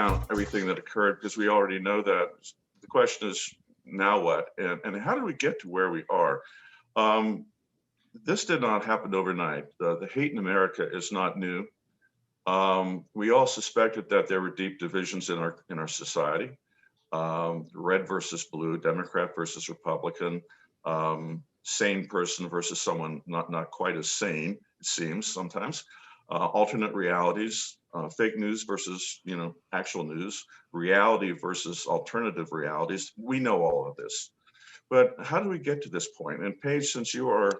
recount everything that occurred because we already know that. The question is, now what? And how do we get to where we are? This did not happen overnight. The hate in America is not new. We all suspected that there were deep divisions in our society. Red versus blue, Democrat versus Republican, sane person versus someone not quite as sane, it seems sometimes. Alternate realities, fake news versus actual news, reality versus alternative realities. We know all of this, but how do we get to this point? And Paige, since you are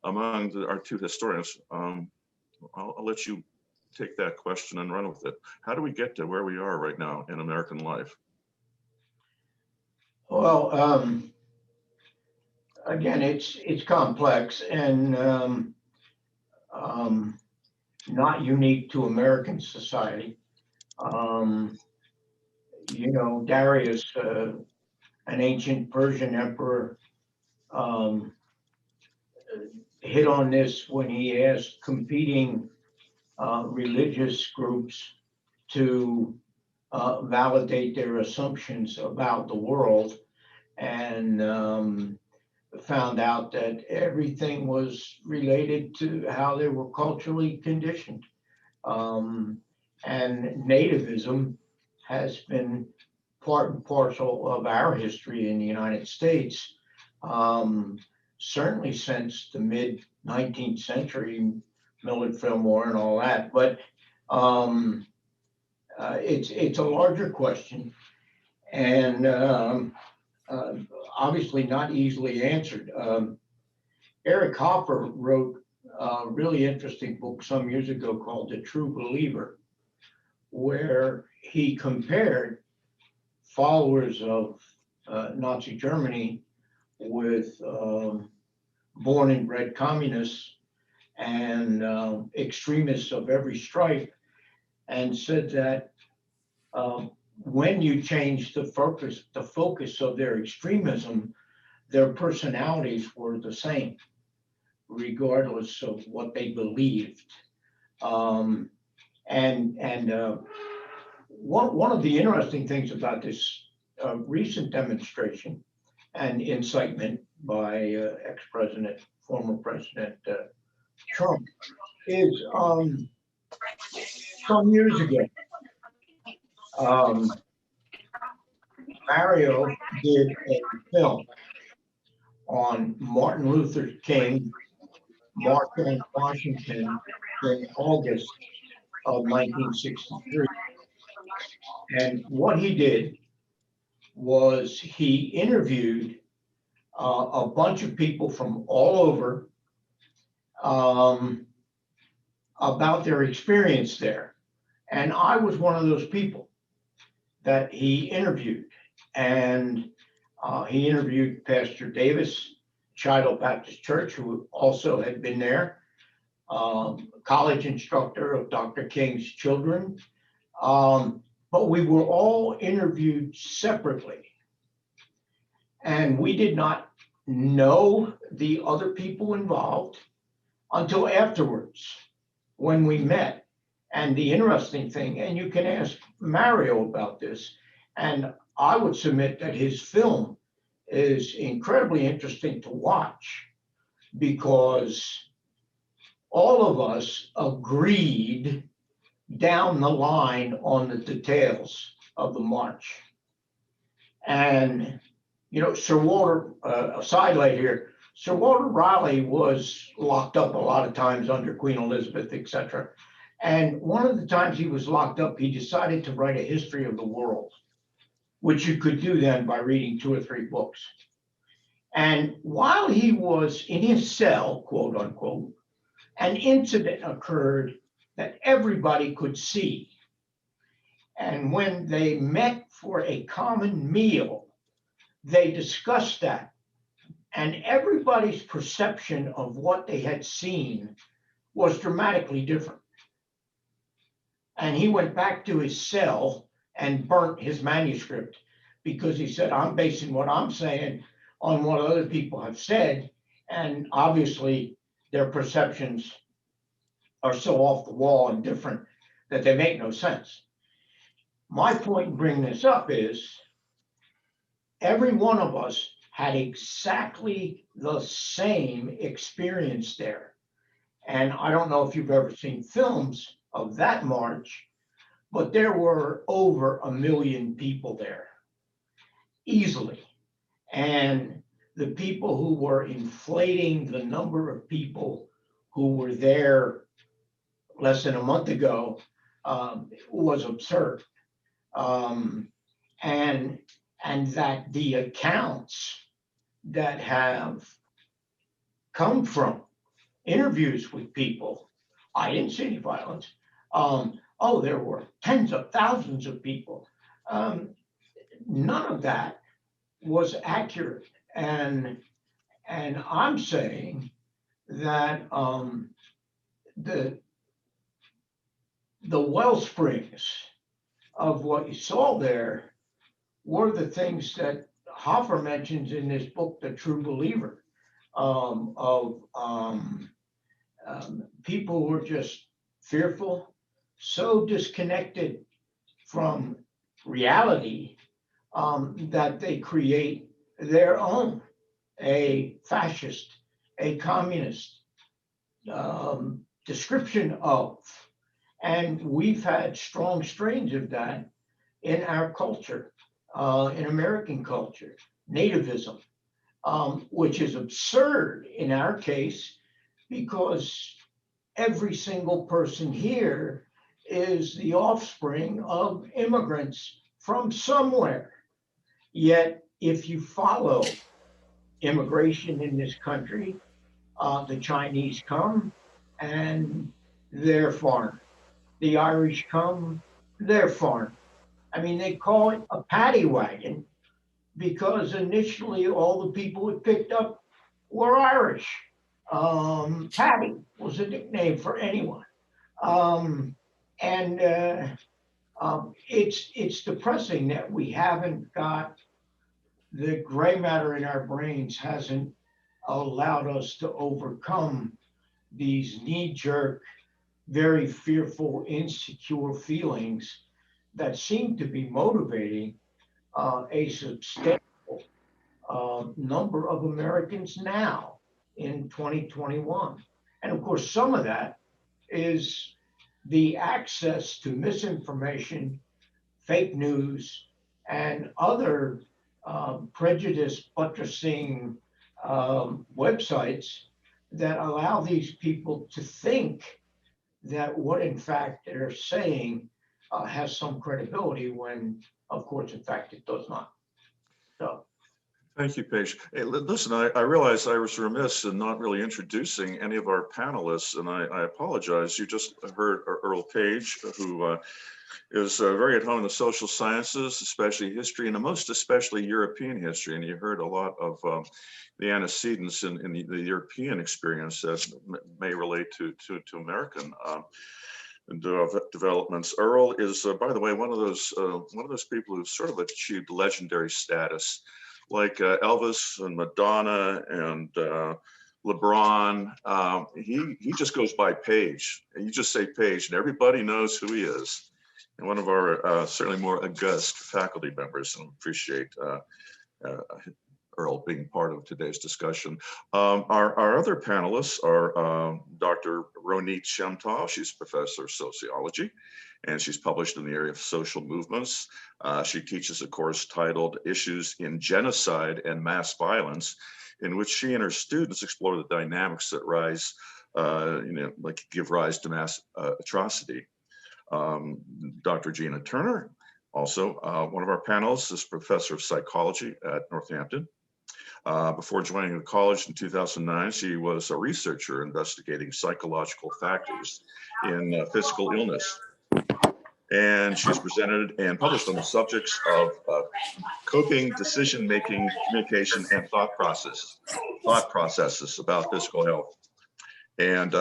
among our two historians, I'll let you take that question and run with it. How do we get to where we are right now in American life? Well, again, it's complex and not unique to American society. Darius, an ancient Persian emperor, hit on this when he asked competing religious groups to validate their assumptions about the world, and found out that everything was related to how they were culturally conditioned. And nativism has been part and parcel of our history in the United States, certainly since the mid 19th century, Millard Fillmore and all that. But it's a larger question, and obviously not easily answered. Eric Hoffer wrote a really interesting book some years ago called The True Believer, where he compared followers of Nazi Germany with born and bred communists and extremists of every stripe, and said that when you change the focus of their extremism, their personalities were the same, regardless of what they believed. One of the interesting things about this recent demonstration and incitement by former President Trump is some years ago. Mario did a film on Martin Luther King, March on Washington in August of 1963. And what he did was he interviewed a bunch of people from all over about their experience there. And I was one of those people that he interviewed. And he interviewed Pastor Davis, Shiloh Baptist Church, who also had been there, college instructor of Dr. King's children. But we were all interviewed separately. And we did not know the other people involved until afterwards when we met. And the interesting thing, and you can ask Mario about this, and I would submit that his film is incredibly interesting to watch, because all of us agreed down the line on the details of the march. And, Sir Walter, a sidelight here, Sir Walter Raleigh was locked up a lot of times under Queen Elizabeth, etc. And one of the times he was locked up, he decided to write a history of the world, which you could do then by reading 2 or 3 books. And while he was in his cell, quote unquote, an incident occurred that everybody could see. And when they met for a common meal, they discussed that. And everybody's perception of what they had seen was dramatically different. And he went back to his cell and burnt his manuscript, because he said, I'm basing what I'm saying on what other people have said. And obviously their perceptions are so off the wall and different that they make no sense. My point in bringing this up is every one of us had exactly the same experience there. And I don't know if you've ever seen films of that march, but there were over 1 million people there, easily. And the people who were inflating the number of people who were there less than a month ago was absurd. And that the accounts that have come from interviews with people, I didn't see any violence. Oh, there were tens of thousands of people. None of that was accurate. And I'm saying that the well springs of what you saw there were the things that Hoffer mentions in his book, The True Believer, of people who are just fearful, so disconnected from reality that they create their own, a fascist, a communist description of. And we've had strong strains of that in our culture, in American culture, nativism, which is absurd in our case because every single person here is the offspring of immigrants from somewhere. Yet, if you follow immigration in this country, the Chinese come and they're foreign. The Irish come, they're foreign. I mean, they call it a paddy wagon because initially all the people it picked up were Irish. Paddy was a nickname for anyone. It's depressing that we haven't got the gray matter in our brains hasn't allowed us to overcome these knee-jerk, very fearful, insecure feelings that seem to be motivating a substantial number of Americans now in 2021. And of course, some of that is the access to misinformation, fake news, and other prejudice buttressing websites that allow these people to think that what in fact they're saying has some credibility when, of course, in fact, it does not. So. Thank you, Paige. Hey, listen, I realized I was remiss in not really introducing any of our panelists, and I apologize. You just heard Earl Page, who is very at home in the social sciences, especially history, and most especially European history. And you heard a lot of the antecedents in the European experience that may relate to American developments. Earl is, by the way, one of those people who sort of achieved legendary status, like Elvis and Madonna and LeBron. He just goes by Page. You just say Page, and everybody knows who he is. And one of our certainly more august faculty members, and appreciate Earl being part of today's discussion. Our other panelists are Dr. Ronit Shemtov. She's professor of sociology, and she's published in the area of social movements. She teaches a course titled Issues in Genocide and Mass Violence, in which she and her students explore the dynamics that rise, like give rise to mass atrocity. Dr. Gina Turner, also one of our panelists, is professor of psychology at Northampton. Before joining the college in 2009, she was a researcher investigating psychological factors in physical illness. And she's presented and published on the subjects of coping, decision-making, communication, and thought processes about physical health. And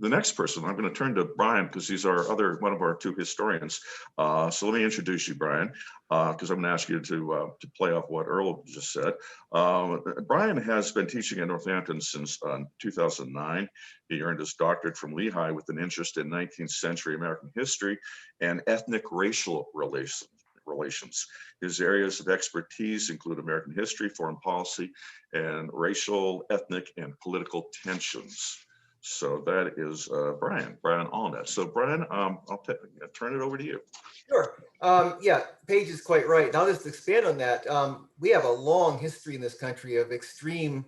The next person, I'm going to turn to Brian because he's one of our two historians. So let me introduce you, Brian, because I'm going to ask you to play off what Earl just said. Brian has been teaching at Northampton since 2009. He earned his doctorate from Lehigh with an interest in 19th century American history and ethnic racial relations. His areas of expertise include American history, foreign policy, and racial, ethnic, and political tensions. So that is Brian Alnutt. So Brian, I'll turn it over to you. Sure. Yeah, Paige is quite right. And I'll just expand on that. We have a long history in this country of extreme,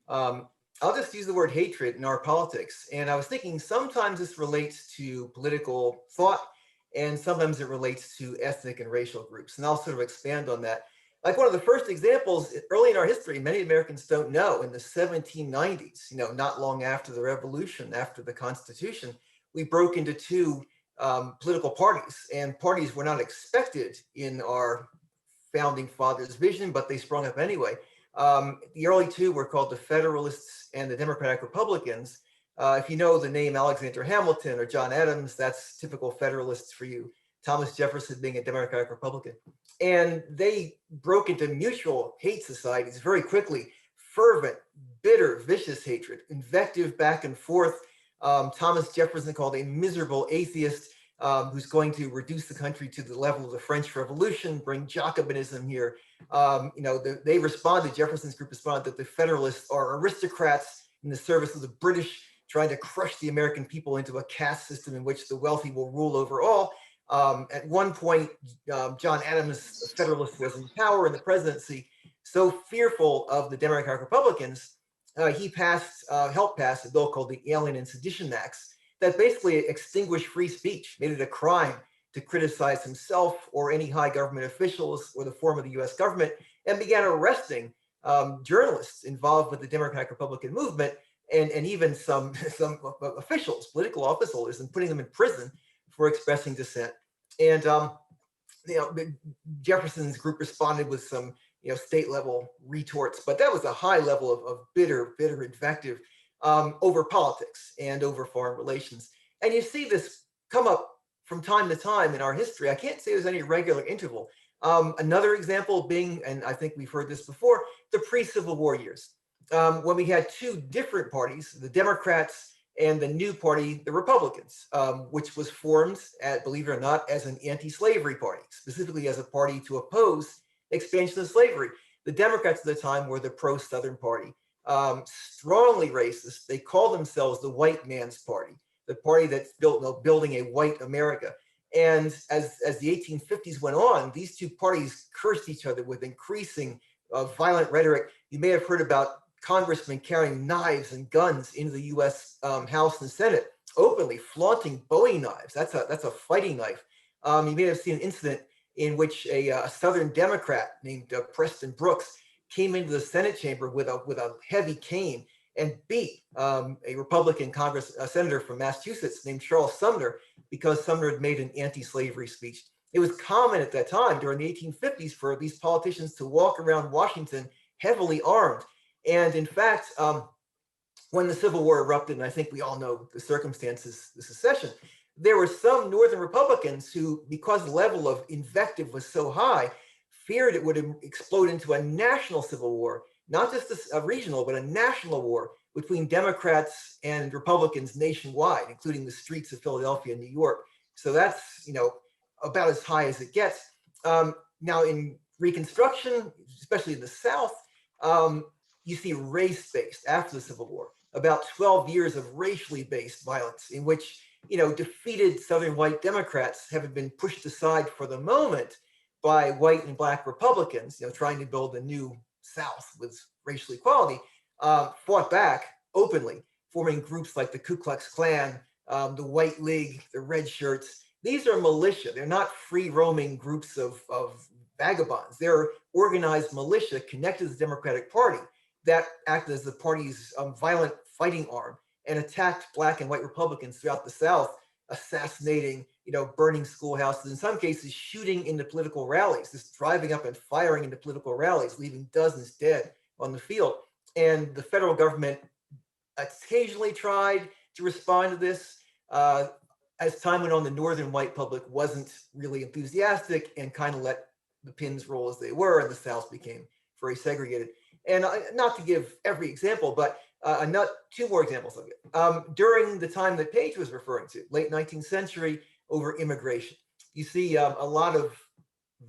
I'll just use the word hatred in our politics. And I was thinking sometimes this relates to political thought and sometimes it relates to ethnic and racial groups. And I'll sort of expand on that. Like one of the first examples early in our history, many Americans don't know, in the 1790s, not long after the revolution, after the Constitution, we broke into two political parties, and parties were not expected in our founding fathers' vision, but they sprung up anyway. The early two were called the Federalists and the Democratic Republicans. If you know the name Alexander Hamilton or John Adams, that's typical Federalists for you. Thomas Jefferson being a Democratic Republican. And they broke into mutual hate societies very quickly, fervent, bitter, vicious hatred, invective back and forth. Thomas Jefferson called a miserable atheist who's going to reduce the country to the level of the French Revolution, bring Jacobinism here. They responded, Jefferson's group responded that the Federalists are aristocrats in the service of the British, trying to crush the American people into a caste system in which the wealthy will rule over all. At one point, John Adams, a Federalist, was in power in the presidency. So fearful of the Democratic Republicans, he helped pass a bill called the Alien and Sedition Acts that basically extinguished free speech, made it a crime to criticize himself or any high government officials or the form of the U.S. government, and began arresting journalists involved with the Democratic Republican movement and even some officials, political office holders, and putting them in prison for expressing dissent. And Jefferson's group responded with some state level retorts, but that was a high level of bitter invective over politics and over foreign relations. And you see this come up from time to time in our history. I can't say there's any regular interval. Another example being, and I think we've heard this before, the pre-Civil War years, when we had two different parties, the Democrats and the new party, the Republicans, which was formed, believe it or not, as an anti-slavery party, specifically as a party to oppose expansion of slavery. The Democrats at the time were the pro-Southern party, strongly racist. They called themselves the white man's party, the party that's building a white America. And as the 1850s went on, these two parties cursed each other with increasing violent rhetoric. You may have heard about congressmen carrying knives and guns into the U.S. House and Senate, openly flaunting Bowie knives. That's a fighting knife. You may have seen an incident in which a Southern Democrat named Preston Brooks came into the Senate chamber with a heavy cane and beat a Republican senator from Massachusetts named Charles Sumner because Sumner had made an anti-slavery speech. It was common at that time during the 1850s for these politicians to walk around Washington heavily armed. And in fact, when the Civil War erupted, and I think we all know the circumstances, the secession, there were some Northern Republicans who, because the level of invective was so high, feared it would explode into a national civil war, not just a regional, but a national war between Democrats and Republicans nationwide, including the streets of Philadelphia and New York. So that's, about as high as it gets. Now in Reconstruction, especially in the South, you see race-based after the Civil War, about 12 years of racially based violence in which, defeated Southern white Democrats have been pushed aside for the moment by white and black Republicans, trying to build a new South with racial equality, fought back openly, forming groups like the Ku Klux Klan, the White League, the Red Shirts. These are militia. They're not free-roaming groups of vagabonds. They're organized militia connected to the Democratic Party that acted as the party's violent fighting arm and attacked black and white Republicans throughout the South, assassinating, burning schoolhouses, in some cases shooting into political rallies, just driving up and firing into political rallies, leaving dozens dead on the field. And the federal government occasionally tried, to respond to this. As time went on, the northern white public wasn't really enthusiastic and kind of let the pins roll as they were, and the South became very segregated. And not to give every example, but two more examples of it. During the time that Page was referring to, late 19th century, over immigration, you see a lot of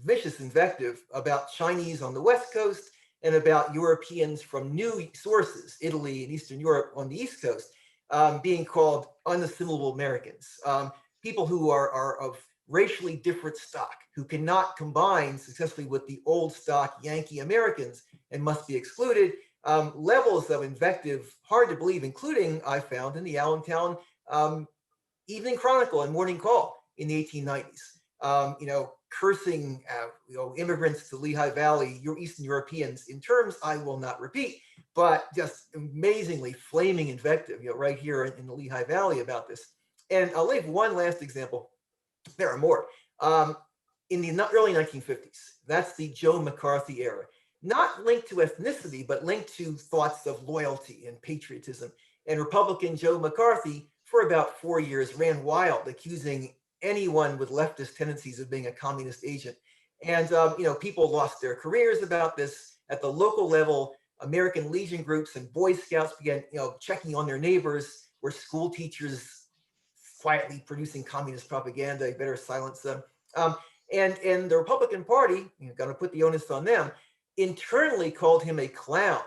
vicious invective about Chinese on the West Coast and about Europeans from new sources, Italy and Eastern Europe on the East Coast, being called unassimilable Americans, people who are of racially different stock, who cannot combine successfully with the old stock Yankee Americans and must be excluded. Levels of invective hard to believe, including I found in the Allentown Evening Chronicle and Morning Call in the 1890s. Cursing immigrants to Lehigh Valley, your Eastern Europeans, in terms I will not repeat, but just amazingly flaming invective, right here in the Lehigh Valley about this. And I'll leave one last example. There are more. In the early 1950s, that's the Joe McCarthy era, not linked to ethnicity, but linked to thoughts of loyalty and patriotism. And Republican Joe McCarthy, for about 4 years, ran wild, accusing anyone with leftist tendencies of being a communist agent. And, people lost their careers about this. At the local level, American Legion groups and Boy Scouts began, checking on their neighbors, were school teachers quietly producing communist propaganda. You better silence them. And the Republican Party, you're going to put the onus on them, internally called him a clown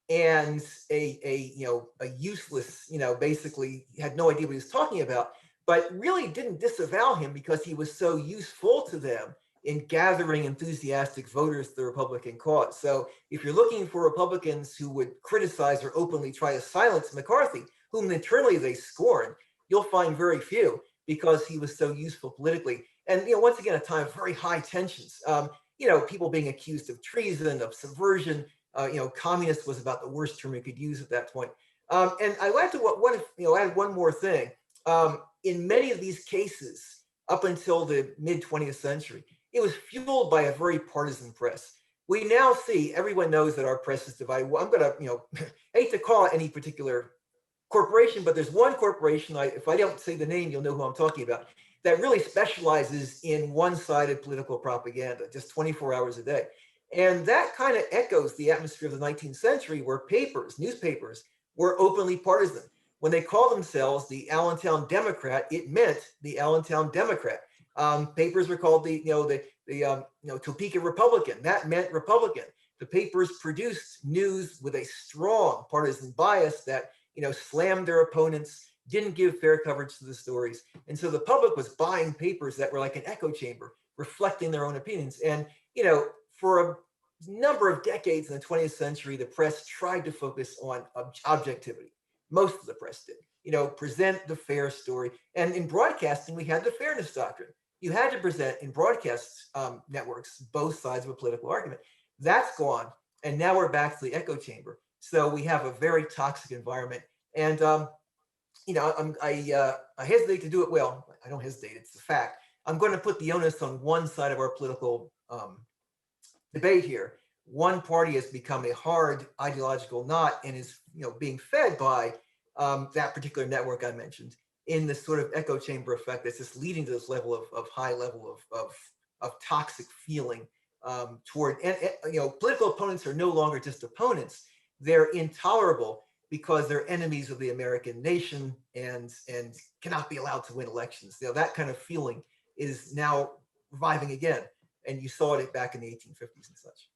and a useless, basically had no idea what he was talking about, but really didn't disavow him because he was so useful to them in gathering enthusiastic voters to the Republican cause. So if you're looking for Republicans who would criticize or openly try to silence McCarthy, whom internally they scorn, you'll find very few because he was so useful politically. And once again, a time of very high tensions. People being accused of treason, of subversion. Communist was about the worst term you could use at that point. And I like to add one more thing. In many of these cases, up until the mid 20th century, it was fueled by a very partisan press. We now see, everyone knows that our press is divided. Well, I'm going to, hate to call it any particular corporation, but there's one corporation, if I don't say the name, you'll know who I'm talking about, that really specializes in one-sided political propaganda, just 24 hours a day. And that kind of echoes the atmosphere of the 19th century where newspapers were openly partisan. When they called themselves the Allentown Democrat, it meant the Allentown Democrat. Papers were called the Topeka Republican. That meant Republican. The papers produced news with a strong partisan bias that slammed their opponents, didn't give fair coverage to the stories. And so the public was buying papers that were like an echo chamber, reflecting their own opinions. And, for a number of decades in the 20th century, the press tried to focus on objectivity. Most of the press did, present the fair story. And in broadcasting, we had the fairness doctrine. You had to present in broadcast networks both sides of a political argument. That's gone. And now we're back to the echo chamber. So we have a very toxic environment. And, I hesitate to do it. Well, I don't hesitate. It's a fact. I'm going to put the onus on one side of our political debate here. One party has become a hard ideological knot and is, being fed by that particular network I mentioned in this sort of echo chamber effect that's just leading to this level of high level of toxic feeling toward, and political opponents are no longer just opponents. They're intolerable because they're enemies of the American nation and cannot be allowed to win elections. That kind of feeling is now reviving again. And you saw it back in the 1850s and such.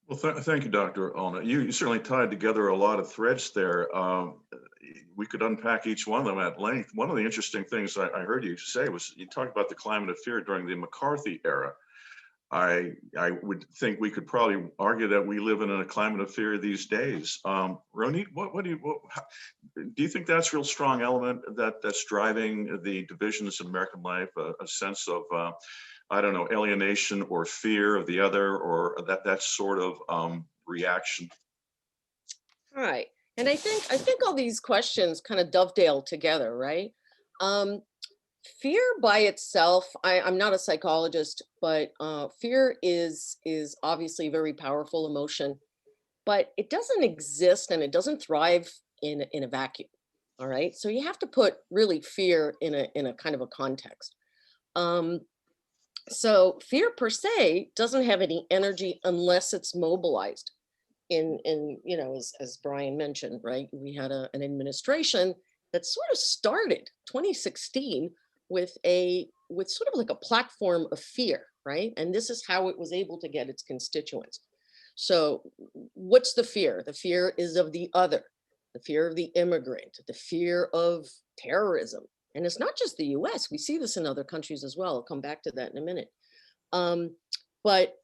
Well, thank you, Dr. Alnutt. You certainly tied together a lot of threads there. We could unpack each one of them at length. One of the interesting things I heard you say was you talked about the climate of fear during the McCarthy era. I would think we could probably argue that we live in a climate of fear these days. Ronit, do you think that's a real strong element that's driving the divisions in American life, a sense of alienation or fear of the other, or that sort of reaction? All right. And I think all these questions kind of dovetail together, right? Fear by itself, I'm not a psychologist, but fear is obviously a very powerful emotion, but it doesn't exist and it doesn't thrive in a vacuum. All right. So you have to put really fear in a kind of a context. Um, so fear per se doesn't have any energy unless it's mobilized. As Brian mentioned, right? We had an administration that sort of started 2016 with sort of like a platform of fear, right? And this is how it was able to get its constituents. So what's the fear? The fear is of the other, the fear of the immigrant, the fear of terrorism. And it's not just the US, we see this in other countries as well. I'll come back to that in a minute. Um, but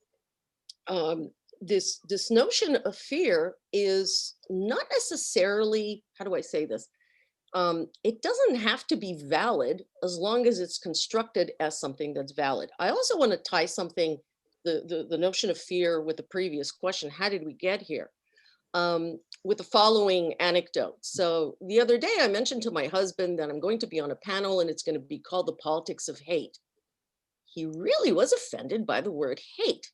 um, this notion of fear is not necessarily, how do I say this? It doesn't have to be valid as long as it's constructed as something that's valid. I also want to tie something, the notion of fear with the previous question, how did we get here? With the following anecdote. So the other day I mentioned to my husband that I'm going to be on a panel and it's going to be called The Politics of Hate. He really was offended by the word hate,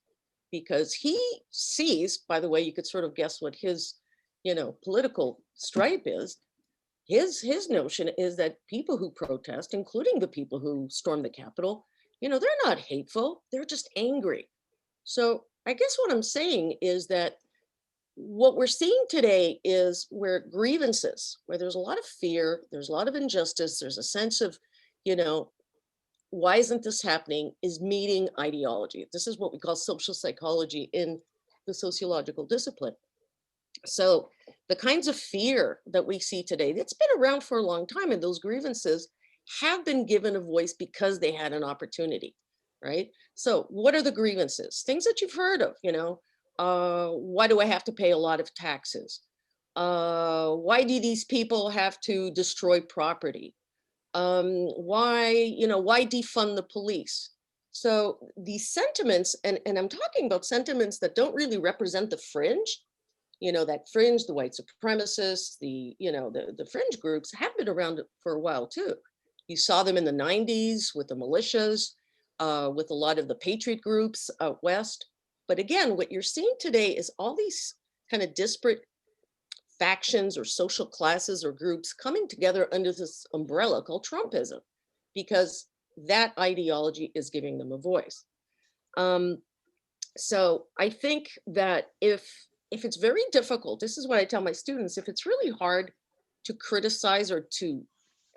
because he sees, by the way, you could sort of guess what his, political stripe is. His notion is that people who protest, including the people who storm the Capitol, they're not hateful, they're just angry. So I guess what I'm saying is that what we're seeing today is where grievances, where there's a lot of fear, there's a lot of injustice, there's a sense of, you know, why isn't this happening, is meeting ideology. This is what we call social psychology in the sociological discipline. So the kinds of fear that we see today, that's been around for a long time, and those grievances have been given a voice because they had an opportunity, right? So what are the grievances? Things that you've heard of, why do I have to pay a lot of taxes? Why do these people have to destroy property? Why defund the police? So these sentiments, and I'm talking about sentiments that don't really represent the fringe, that fringe, the white supremacists, the fringe groups have been around for a while too. You saw them in the 90s with the militias, with a lot of the patriot groups out west. But again, what you're seeing today is all these kind of disparate factions or social classes or groups coming together under this umbrella called Trumpism, because that ideology is giving them a voice. So I think that if it's very difficult, this is what I tell my students, if it's really hard to criticize or to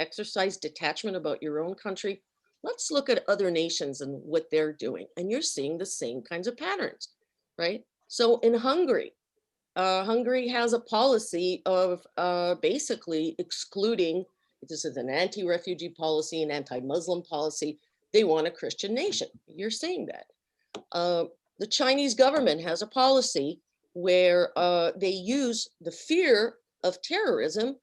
exercise detachment about your own country, let's look at other nations and what they're doing. And you're seeing the same kinds of patterns, right? So in Hungary, Hungary has a policy of basically excluding, this is an anti-refugee policy, an anti-Muslim policy. They want a Christian nation. You're seeing that. The Chinese government has a policy where they use the fear of terrorism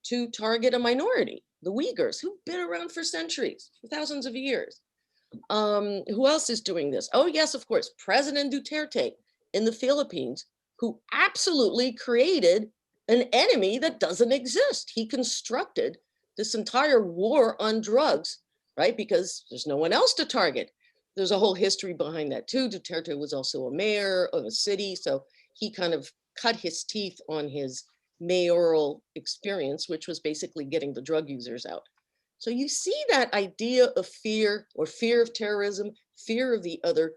to target a minority, the Uyghurs, who've been around for centuries, for thousands of years. Who else is doing this? Oh, yes, of course, President Duterte in the Philippines, who absolutely created an enemy that doesn't exist. He constructed this entire war on drugs, right? Because there's no one else to target. There's a whole history behind that too. Duterte was also a mayor of a city, so he kind of cut his teeth on his mayoral experience, which was basically getting the drug users out. So you see that idea of fear, or fear of terrorism, fear of the other,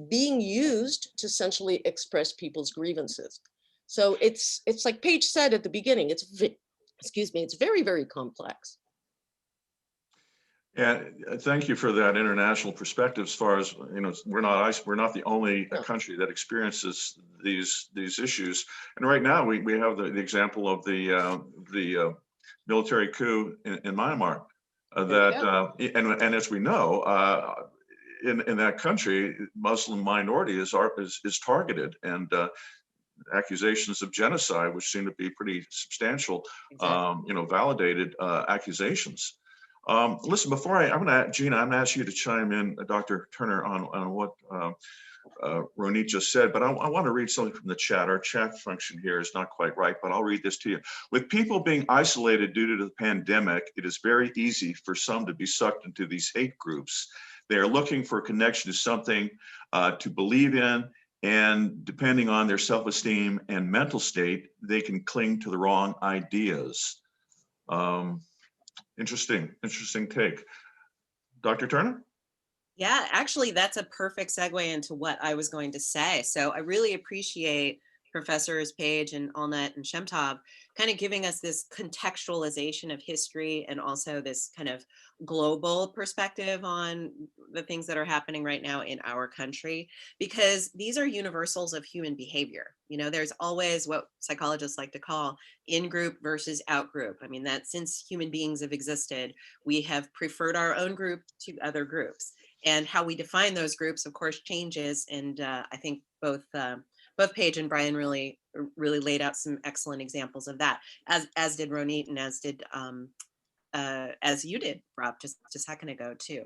being used to essentially express people's grievances. So it's like Page said at the beginning, it's very, very complex. Yeah, thank you for that international perspective. As far as we're not the only country that experiences these issues. And right now we have the example of the military coup in Myanmar. And as we know, in that country, Muslim minority is targeted, and accusations of genocide, which seem to be pretty substantial, exactly. Validated accusations. Listen, before I'm going to, Gina, I'm going to ask you to chime in, Dr. Turner, on what Ronit just said, but I want to read something from the chat. Our chat function here is not quite right, but I'll read this to you. With people being isolated due to the pandemic, it is very easy for some to be sucked into these hate groups. They are looking for a connection to something to believe in, and depending on their self-esteem and mental state, they can cling to the wrong ideas. Interesting take. Dr. Turner? Yeah, actually, that's a perfect segue into what I was going to say. So I really appreciate Professors Page and Alnutt and Shemtov kind of giving us this contextualization of history and also this kind of global perspective on the things that are happening right now in our country, because these are universals of human behavior. You know, there's always what psychologists like to call in-group versus out-group. I mean, that since human beings have existed, we have preferred our own group to other groups. And how we define those groups, of course, changes. And I think both Paige and Brian really laid out some excellent examples of that, as did Ronit and as you did, Rob, just a second ago too.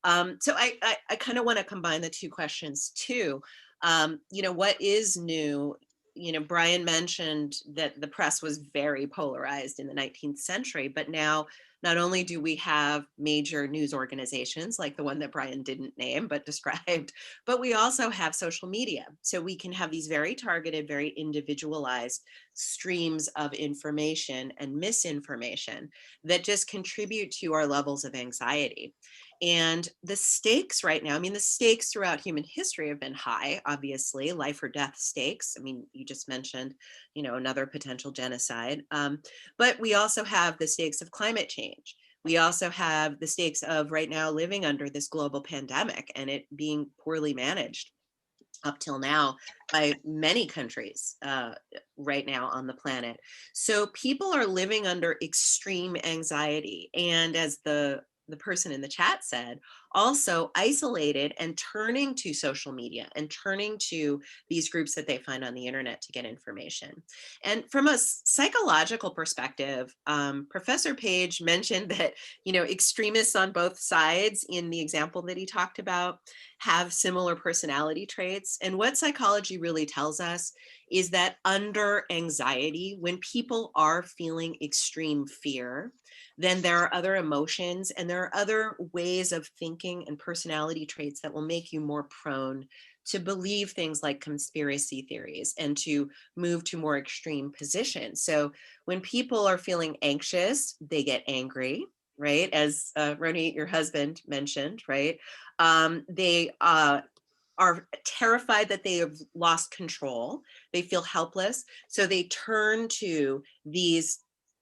So I kind of want to combine the two questions too. You know, what is new? You know, Brian mentioned that the press was very polarized in the 19th century, but now not only do we have major news organizations like the one that Brian didn't name but described, but we also have social media. So we can have these very targeted, very individualized streams of information and misinformation that just contribute to our levels of anxiety. And the stakes right now, I mean, the stakes throughout human history have been high, obviously, life or death stakes. I mean, you just mentioned, you know, another potential genocide. But we also have the stakes of climate change. We also have the stakes of right now living under this global pandemic and it being poorly managed up till now by many countries right now on the planet. So people are living under extreme anxiety. And as the person in the chat said, also isolated and turning to social media and turning to these groups that they find on the internet to get information. And from a psychological perspective, Professor Page mentioned that, you know, extremists on both sides in the example that he talked about have similar personality traits. And what psychology really tells us is that under anxiety, when people are feeling extreme fear, then there are other emotions and there are other ways of thinking and personality traits that will make you more prone to believe things like conspiracy theories and to move to more extreme positions. So when people are feeling anxious, they get angry, right? As Ronit, your husband, mentioned, right? They are terrified that they have lost control. They feel helpless. So they turn to these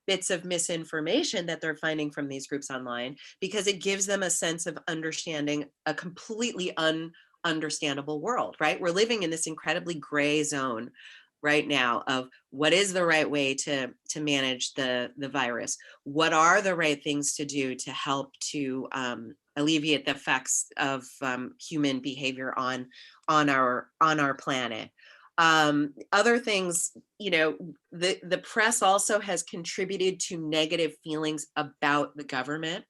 bits of misinformation that they're finding from these groups online because it gives them a sense of understanding a completely ununderstandable world, right? We're living in this incredibly gray zone right now of what is the right way to manage the virus? What are the right things to do to help to alleviate the effects of human behavior on our planet? Other things, you know, the press also has contributed to negative feelings about the government.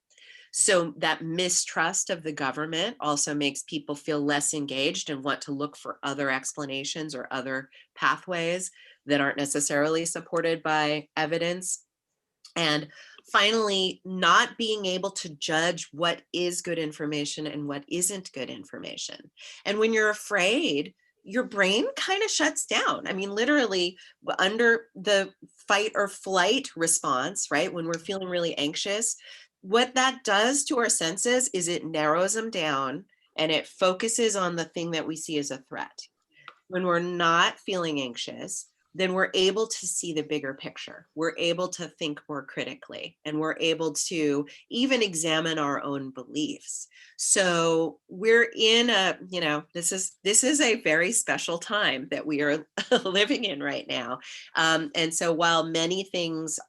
So that mistrust of the government also makes people feel less engaged and want to look for other explanations or other pathways that aren't necessarily supported by evidence. And finally, not being able to judge what is good information and what isn't good information. And when you're afraid, your brain kind of shuts down. I mean, literally under the fight or flight response, right? When we're feeling really anxious, what that does to our senses is it narrows them down and it focuses on the thing that we see as a threat. When we're not feeling anxious, then we're able to see the bigger picture. We're able to think more critically and we're able to even examine our own beliefs. So we're in a, you know, this is a very special time that we are living in right now. And so while many things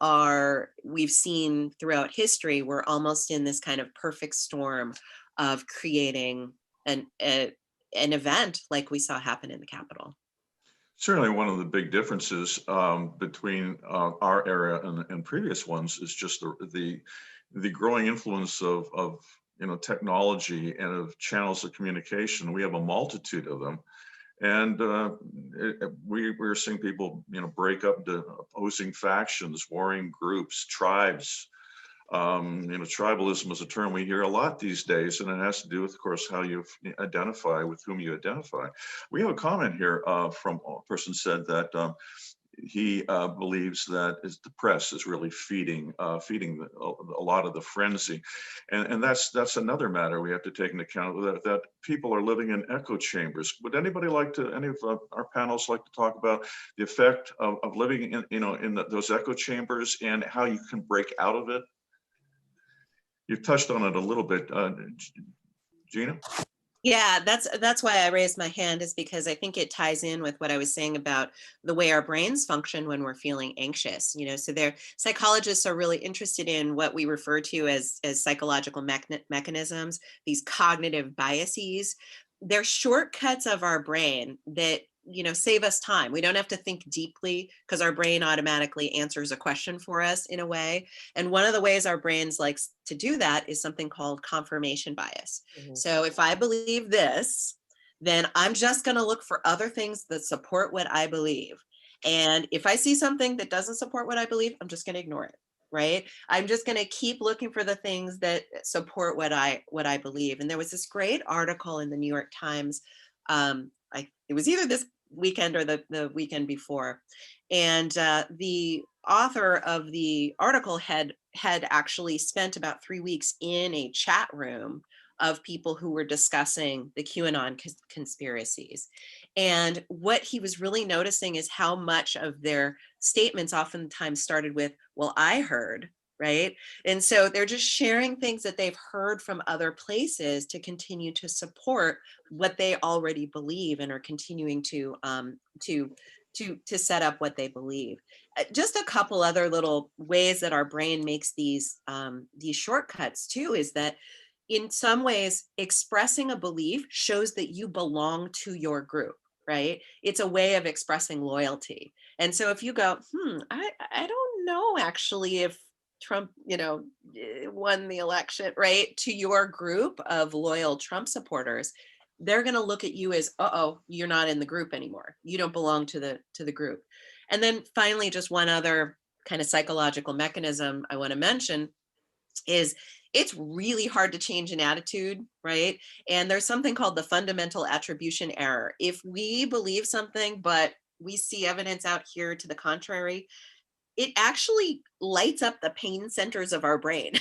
we've seen throughout history, we're almost in this kind of perfect storm of creating an event like we saw happen in the Capitol. Certainly, one of the big differences between our era and previous ones is just the growing influence of you know, technology and of channels of communication. We have a multitude of them, and we're seeing people, you know, break up into opposing factions, warring groups, tribes. You know, tribalism is a term we hear a lot these days, and it has to do with, of course, how you identify with whom you identify. We have a comment here from a person said that he believes that the press is really feeding a lot of the frenzy, and that's another matter we have to take into account, that people are living in echo chambers. Would anybody like to, any of our panelists like to talk about the effect of living in, those echo chambers and how you can break out of it? You've touched on it a little bit, Gina. Yeah, that's why I raised my hand, is because I think it ties in with what I was saying about the way our brains function when we're feeling anxious. So psychologists are really interested in what we refer to as psychological mechanisms, these cognitive biases. They're shortcuts of our brain that save us time. We don't have to think deeply because our brain automatically answers a question for us in a way. And one of the ways our brains likes to do that is something called confirmation bias. Mhm. So if I believe this, then I'm just going to look for other things that support what I believe. And if I see something that doesn't support what I believe, I'm just going to ignore it. Right? I'm just going to keep looking for the things that support what I believe. And there was this great article in the New York Times. It was either this weekend or the weekend before, and the author of the article had actually spent about 3 weeks in a chat room of people who were discussing the QAnon conspiracies. And what he was really noticing is how much of their statements oftentimes started with, well, I heard, right? And so they're just sharing things that they've heard from other places to continue to support what they already believe and are continuing to set up what they believe. Just a couple other little ways that our brain makes these shortcuts too is that in some ways expressing a belief shows that you belong to your group, right? It's a way of expressing loyalty. And so if you go, I don't know actually if Trump, won the election, right, to your group of loyal Trump supporters, they're going to look at you as, you're not in the group anymore. You don't belong to the group. And then finally, just one other kind of psychological mechanism I want to mention is it's really hard to change an attitude, right? And there's something called the fundamental attribution error. If we believe something, but we see evidence out here to the contrary, it actually lights up the pain centers of our brain.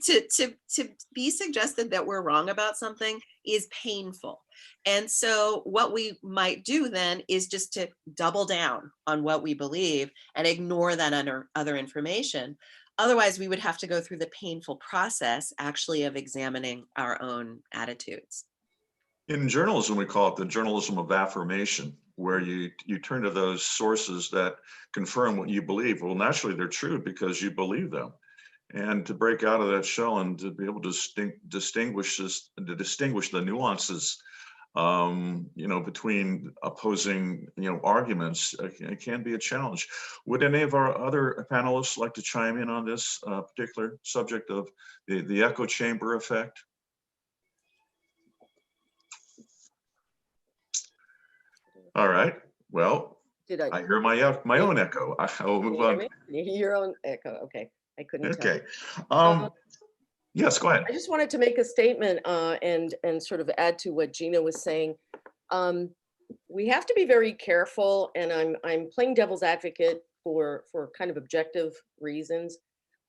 to be suggested that we're wrong about something is painful. And so what we might do then is just to double down on what we believe and ignore that other information. Otherwise, we would have to go through the painful process actually of examining our own attitudes. In journalism, we call it the journalism of affirmation, where you turn to those sources that confirm what you believe. Well, naturally, they're true because you believe them. And to break out of that shell and to be able to distinguish the nuances, between opposing, arguments, it can be a challenge. Would any of our other panelists like to chime in on this particular subject of the echo chamber effect? All right. Well, Did I hear my own echo. I will move on. Your own echo. Okay, I couldn't tell. Okay. Yes, go ahead. I just wanted to make a statement and sort of add to what Gina was saying. We have to be very careful, and I'm playing devil's advocate for kind of objective reasons.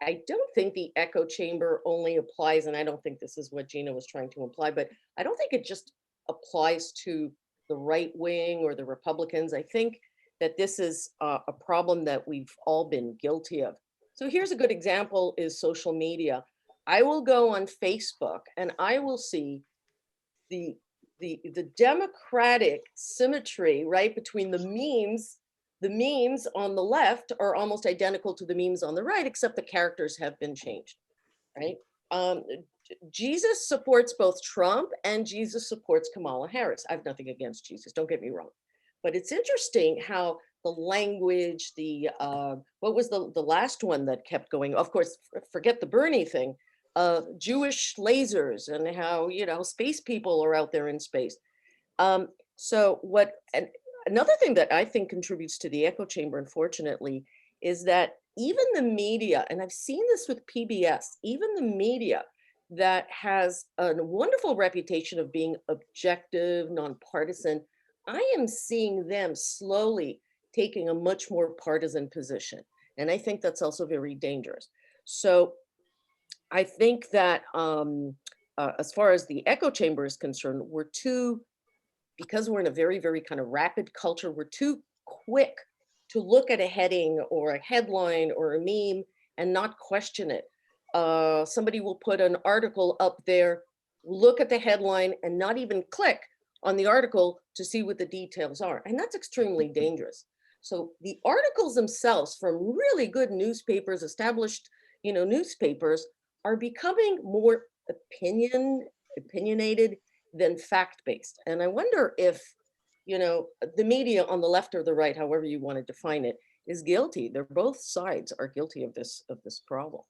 I don't think the echo chamber only applies, and I don't think this is what Gina was trying to imply, but I don't think it just applies to the right wing or the Republicans. I think that this is a problem that we've all been guilty of. So here's a good example is social media. I will go on Facebook and I will see the democratic symmetry, right, between the memes on the left are almost identical to the memes on the right, except the characters have been changed, right? Jesus supports both Trump and Jesus supports Kamala Harris. I have nothing against Jesus, don't get me wrong. But it's interesting how the language, what was the last one that kept going? Of course, forget the Bernie thing, Jewish lasers and how, space people are out there in space. Another thing that I think contributes to the echo chamber, unfortunately, is that even the media, and I've seen this with PBS, even the media that has a wonderful reputation of being objective, nonpartisan, I am seeing them slowly taking a much more partisan position. And I think that's also very dangerous. So I think that as far as the echo chamber is concerned, because we're in a very, very kind of rapid culture, we're too quick to look at a heading or a headline or a meme and not question it. Somebody will put an article up there, look at the headline and not even click on the article to see what the details are. And that's extremely dangerous. So the articles themselves from really good newspapers, established, newspapers, are becoming more opinionated than fact-based. And I wonder if, the media on the left or the right, however you want to define it, is guilty. They're both sides are guilty of this problem.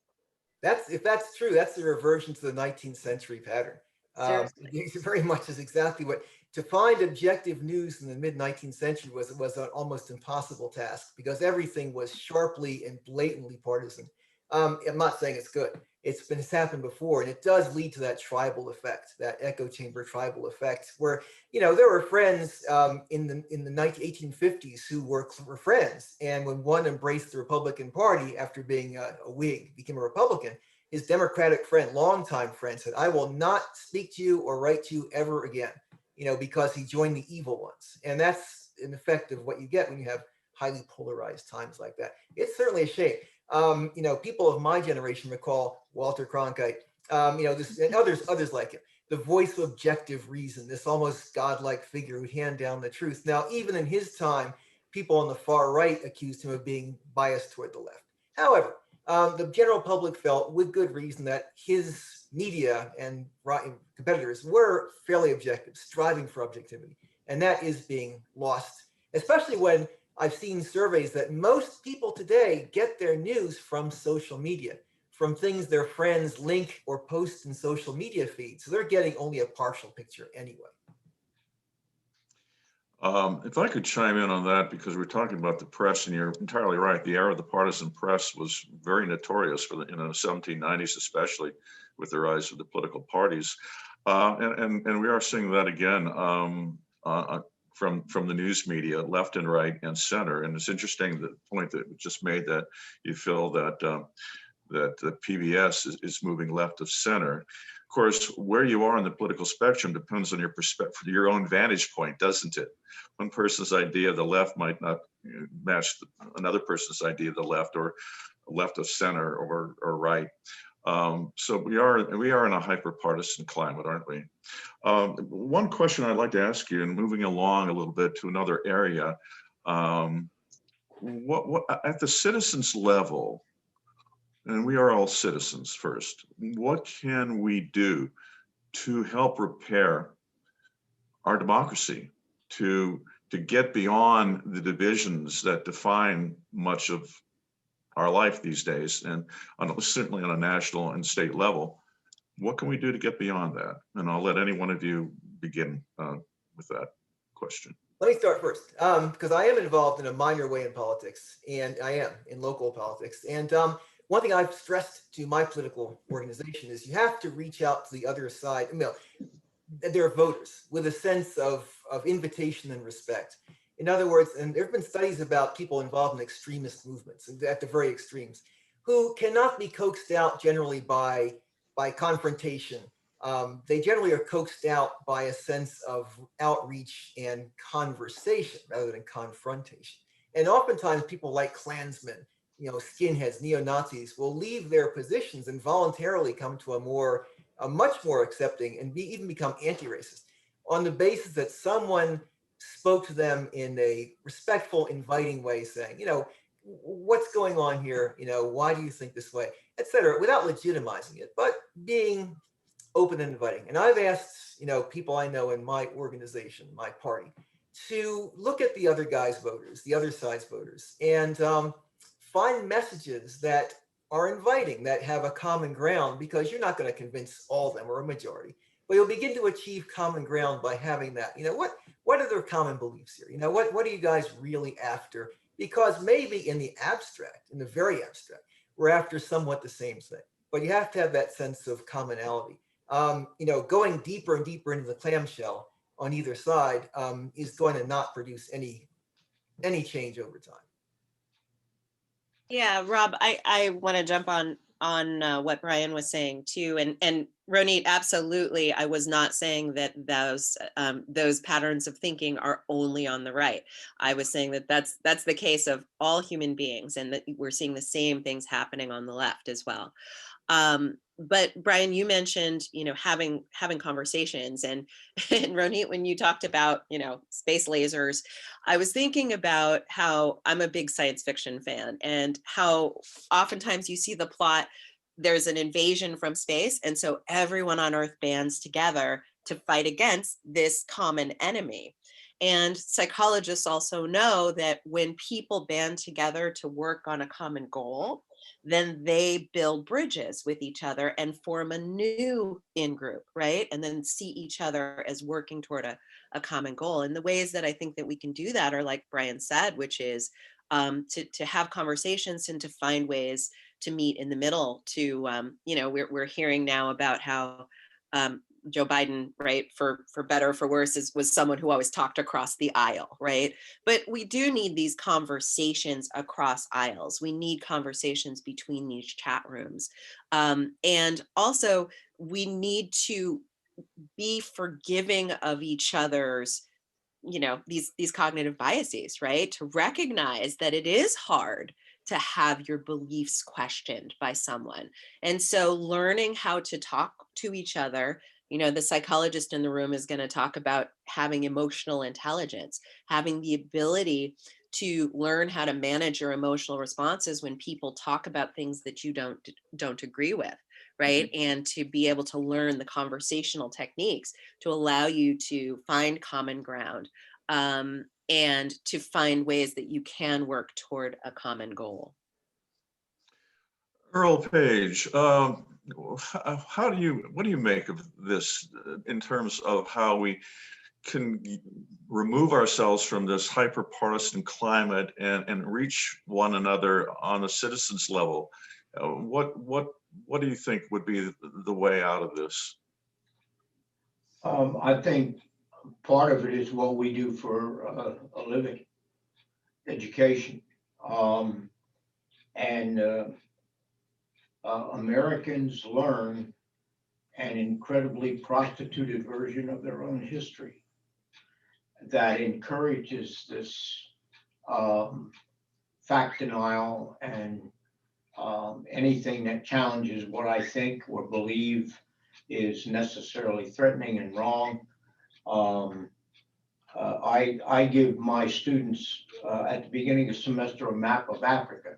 If that's true, that's the reversion to the 19th century pattern. Seriously. It very much is exactly what, to find objective news in the mid 19th century was an almost impossible task because everything was sharply and blatantly partisan. I'm not saying it's good. It's happened before, and it does lead to that tribal effect, that echo chamber tribal effect, where there were friends in the 1850s who were friends, and when one embraced the Republican Party after being a Whig, became a Republican, his Democratic friend, longtime friend, said, "I will not speak to you or write to you ever again," because he joined the evil ones, and that's an effect of what you get when you have highly polarized times like that. It's certainly a shame. People of my generation recall Walter Cronkite, this, and others like him, the voice of objective reason, this almost godlike figure who'd hand down the truth. Now, even in his time, people on the far right accused him of being biased toward the left. However, the general public felt, with good reason, that his media and competitors were fairly objective, striving for objectivity, and that is being lost, especially when I've seen surveys that most people today get their news from social media, from things their friends link or post in social media feeds. So they're getting only a partial picture anyway. If I could chime in on that, because we're talking about the press, and you're entirely right. The era of the partisan press was very notorious for the 1790s, especially with the rise of the political parties, and we are seeing that again from the news media, left and right and center. And it's interesting, the point that was just made, that you feel that that the PBS is moving left of center. Of course, where you are on the political spectrum depends on your perspective, your own vantage point, doesn't it? One person's idea of the left might not match another person's idea of the left, or left of center, or right. So we are in a hyper-partisan climate, aren't we? One question I'd like to ask you, and moving along a little bit to another area, what at the citizens level, and we are all citizens first, what can we do to help repair our democracy, to get beyond the divisions that define much of our life these days, and certainly on a national and state level? What can we do to get beyond that? And I'll let any one of you begin with that question. Let me start first, because I am involved in a minor way in politics, and I am in local politics. And one thing I've stressed to my political organization is you have to reach out to the other side. They're voters with a sense of invitation and respect. In other words, and there have been studies about people involved in extremist movements, at the very extremes, who cannot be coaxed out generally by confrontation. They generally are coaxed out by a sense of outreach and conversation rather than confrontation. And oftentimes people like Klansmen, skinheads, neo-Nazis, will leave their positions and voluntarily come to a much more accepting, and even become anti-racist on the basis that someone spoke to them in a respectful, inviting way, saying, what's going on here? Why do you think this way, etc., without legitimizing it, but being open and inviting. And I've asked, people I know in my organization, my party, to look at the other guy's voters, the other side's voters, and find messages that are inviting, that have a common ground, because you're not going to convince all of them or a majority, but you'll begin to achieve common ground by having that. What are their common beliefs here? What are you guys really after? Because maybe in the abstract, in the very abstract, we're after somewhat the same thing, but you have to have that sense of commonality. Going deeper and deeper into the clamshell on either side is going to not produce any any change over time. Yeah, Rob, I want to jump on what Brian was saying too, and Ronit, absolutely. I was not saying that those patterns of thinking are only on the right. I was saying that that's the case of all human beings, and that we're seeing the same things happening on the left as well. But Brian, you mentioned, having conversations, and Ronit, when you talked about, space lasers, I was thinking about how I'm a big science fiction fan, and how oftentimes you see the plot, there's an invasion from space, and so everyone on Earth bands together to fight against this common enemy. And psychologists also know that when people band together to work on a common goal, then they build bridges with each other and form a new in-group, right? And then see each other as working toward a common goal. And the ways that I think that we can do that are, like Brian said, which is to have conversations and to find ways to meet in the middle. We're hearing now about how Joe Biden, right, for better or for worse, was someone who always talked across the aisle, right? But we do need these conversations across aisles. We need conversations between these chat rooms. And also, we need to be forgiving of each other's, these cognitive biases, right? To recognize that it is hard to have your beliefs questioned by someone. And so learning how to talk to each other, the psychologist in the room is going to talk about having emotional intelligence, having the ability to learn how to manage your emotional responses when people talk about things that you don't agree with, right? And to be able to learn the conversational techniques to allow you to find common ground, and to find ways that you can work toward a common goal. Earl Page, what do you make of this in terms of how we can remove ourselves from this hyper-partisan climate and reach one another on a citizens level? What do you think would be the way out of this? I think part of it is what we do for a living, education. And Americans learn an incredibly prostituted version of their own history that encourages this fact denial and anything that challenges what I think or believe is necessarily threatening and wrong. I give my students at the beginning of the semester a map of Africa,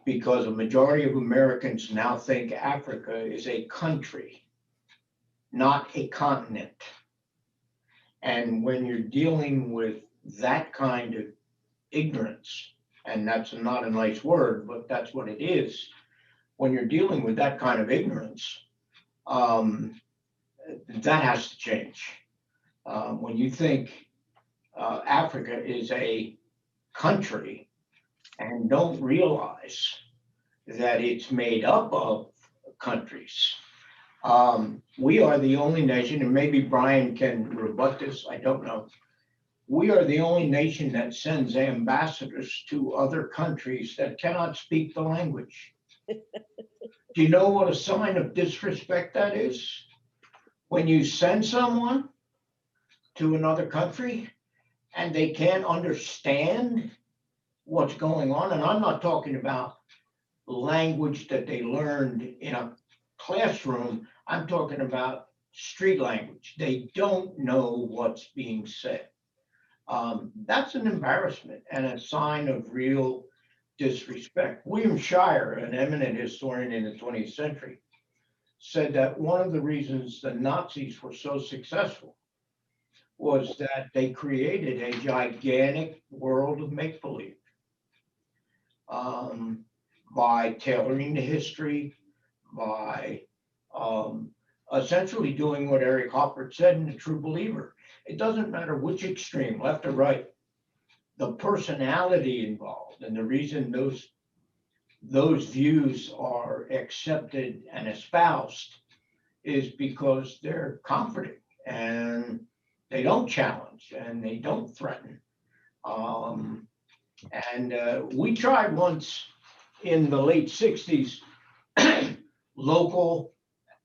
because a majority of Americans now think Africa is a country, not a continent. And when you're dealing with that kind of ignorance, and that's not a nice word, but that's what it is. When you're dealing with that kind of ignorance, that has to change. When you think Africa is a country and don't realize that it's made up of countries. We are the only nation, and maybe Brian can rebut this, I don't know. We are the only nation that sends ambassadors to other countries that cannot speak the language. Do you know what a sign of disrespect that is? When you send someone to another country and they can't understand what's going on, and I'm not talking about language that they learned in a classroom, I'm talking about street language. They don't know what's being said. That's an embarrassment and a sign of real disrespect. William Shire, an eminent historian in the 20th century, said that one of the reasons the Nazis were so successful was that they created a gigantic world of make-believe by tailoring the history, by essentially doing what Eric Hoppert said in The True Believer. It doesn't matter which extreme, left or right, the personality involved and the reason those views are accepted and espoused is because they're comforting and they don't challenge and they don't threaten. Um, and we tried once in the late 60s, local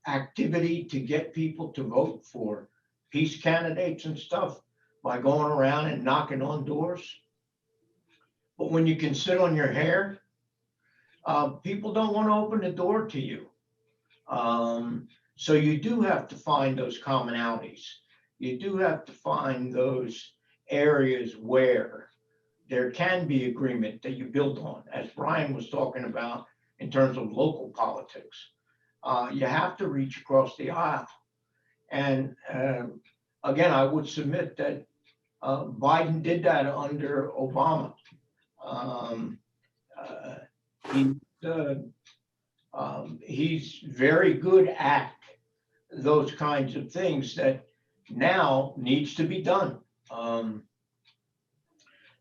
activity to get people to vote for peace candidates and stuff by going around and knocking on doors. But when you can sit on your hair, people don't want to open the door to you. So you do have to find those commonalities. You do have to find those areas where there can be agreement that you build on, as Brian was talking about in terms of local politics. You have to reach across the aisle. And again, I would submit that Biden did that under Obama. He, he's very good at those kinds of things that now needs to be done.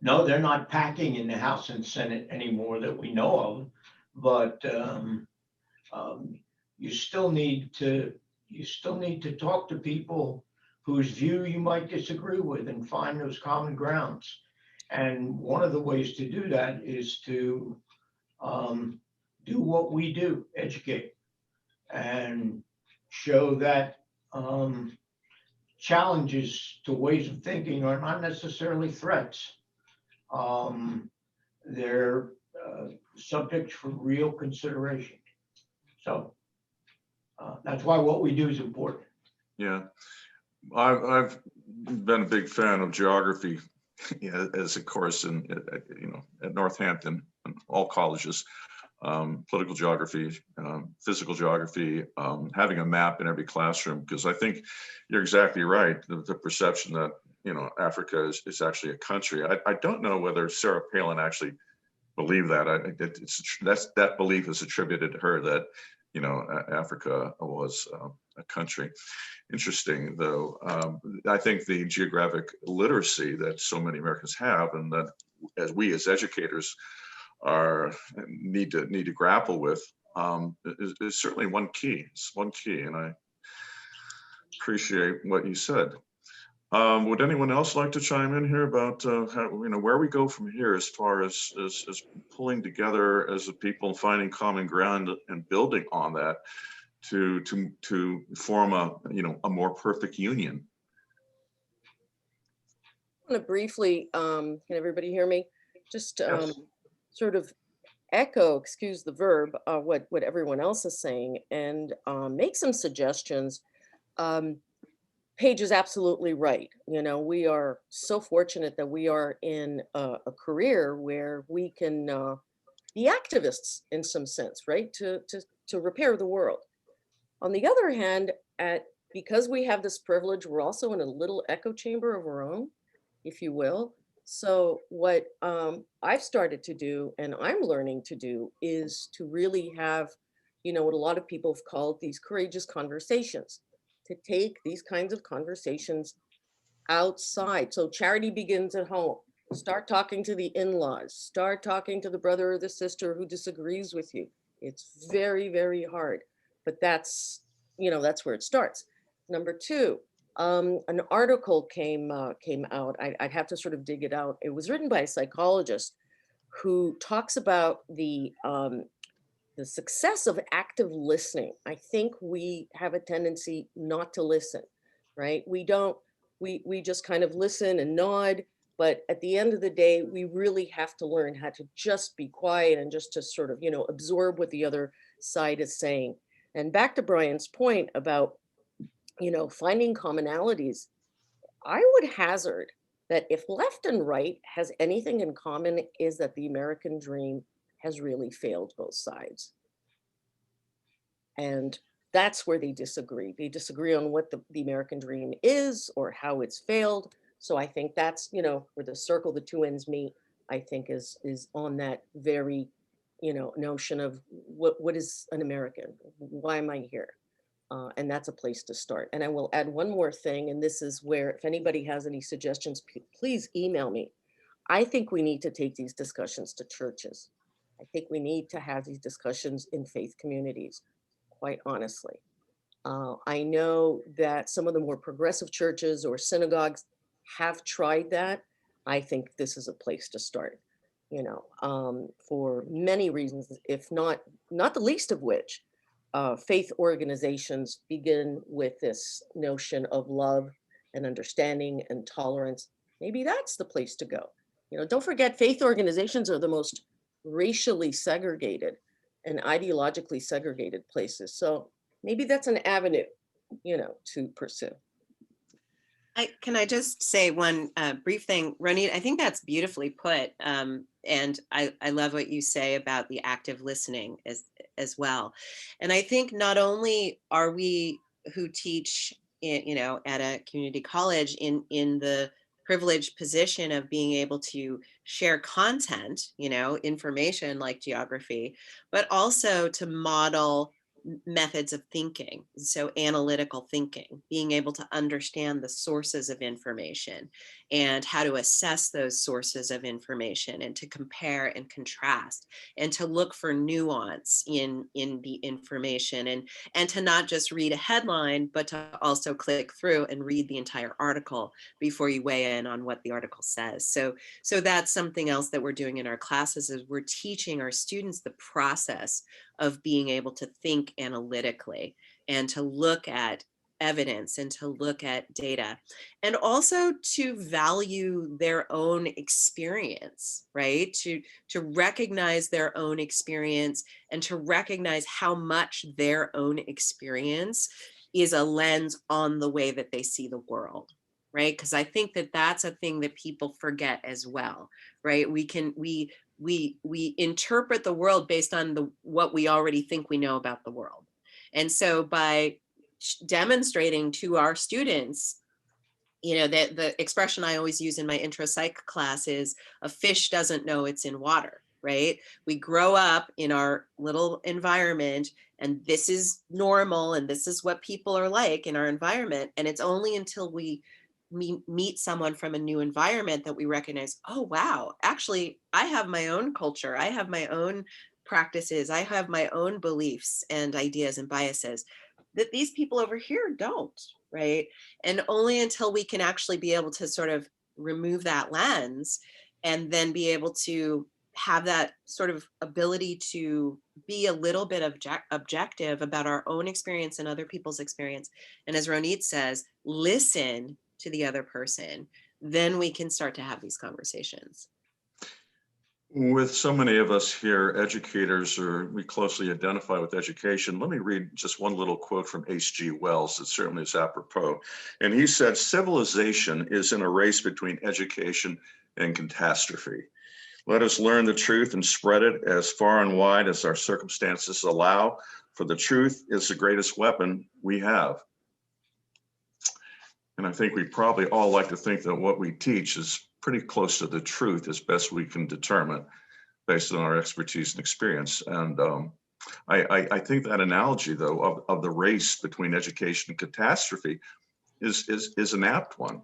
No, they're not packing in the House and Senate anymore that we know of, but you still need to talk to people whose view you might disagree with and find those common grounds. And one of the ways to do that is to do what we do, educate, and show that challenges to ways of thinking are not necessarily threats. They're subjects for real consideration. So that's why what we do is important. Yeah, I've been a big fan of geography, as a course in at Northampton and all colleges. Political geography, physical geography, having a map in every classroom, because I think you're exactly right. The perception that Africa is actually a country. I don't know whether Sarah Palin actually believed that. That belief is attributed to her, that Africa was a country. Interesting, though. I think the geographic literacy that so many Americans have, and that as we as educators need to grapple with, is certainly one key. It's one key, and I appreciate what you said. Would anyone else like to chime in here about how, where we go from here as far as pulling together as a people, finding common ground and building on that to form a more perfect union? I want to briefly, can everybody hear me? Just Yes. sort of echo, excuse the verb, what everyone else is saying, and make some suggestions. Paige is absolutely right. We are so fortunate that we are in a career where we can be activists in some sense, right? To repair the world. On the other hand, because we have this privilege, we're also in a little echo chamber of our own, if you will. So what I've started to do, and I'm learning to do, is to really have, what a lot of people have called these courageous conversations, to take these kinds of conversations outside. So charity begins at home. Start talking to the in-laws, start talking to the brother or the sister who disagrees with you. It's very, very hard, but that's where it starts. Number two, an article came out. I'd have to sort of dig it out. It was written by a psychologist who talks about the success of active listening. I think we have a tendency not to listen, right? We just kind of listen and nod, but at the end of the day, we really have to learn how to just be quiet and just to sort of, absorb what the other side is saying. And back to Brian's point about, finding commonalities, I would hazard that if left and right has anything in common, is that the American dream has really failed both sides. And that's where they disagree. They disagree on what the American dream is or how it's failed. So I think that's, where the circle, the two ends meet, I think is on that very, notion of what is an American? Why am I here? And that's a place to start. And I will add one more thing, and this is where, if anybody has any suggestions, please email me. I think we need to take these discussions to churches. I think we need to have these discussions in faith communities, quite honestly. I know that some of the more progressive churches or synagogues have tried that. I think this is a place to start, for many reasons, if not the least of which, faith organizations begin with this notion of love and understanding and tolerance. Maybe that's the place to go. Don't forget, faith organizations are the most racially segregated and ideologically segregated places. So maybe that's an avenue, to pursue. Can I just say one brief thing, Ronit? I think that's beautifully put, and I love what you say about the active listening as well. And I think not only are we who teach, at a community college in the privileged position of being able to share content, information like geography, but also to model methods of thinking. So analytical thinking, being able to understand the sources of information and how to assess those sources of information and to compare and contrast and to look for nuance in the information and to not just read a headline, but to also click through and read the entire article before you weigh in on what the article says. So that's something else that we're doing in our classes, is we're teaching our students the process of being able to think analytically and to look at evidence and to look at data, and also to value their own experience, right? To recognize their own experience and to recognize how much their own experience is a lens on the way that they see the world, right? Because I think that that's a thing that people forget as well, right? We interpret the world based on what we already think we know about the world. And so by demonstrating to our students, that the expression I always use in my intro psych class is, a fish doesn't know it's in water, right? We grow up in our little environment and this is normal and this is what people are like in our environment. And it's only until we meet someone from a new environment that we recognize, oh, wow, actually, I have my own culture. I have my own practices. I have my own beliefs and ideas and biases that these people over here don't, right? And only until we can actually be able to sort of remove that lens and then be able to have that sort of ability to be a little bit objective about our own experience and other people's experience. And as Ronit says, listen to the other person, then we can start to have these conversations. With so many of us here, educators, or we closely identify with education, let me read just one little quote from H.G. Wells that certainly is apropos. And he said, civilization is in a race between education and catastrophe. Let us learn the truth and spread it as far and wide as our circumstances allow, for the truth is the greatest weapon we have. And I think we probably all like to think that what we teach is pretty close to the truth as best we can determine based on our expertise and experience. And I think that analogy, though, of the race between education and catastrophe is an apt one.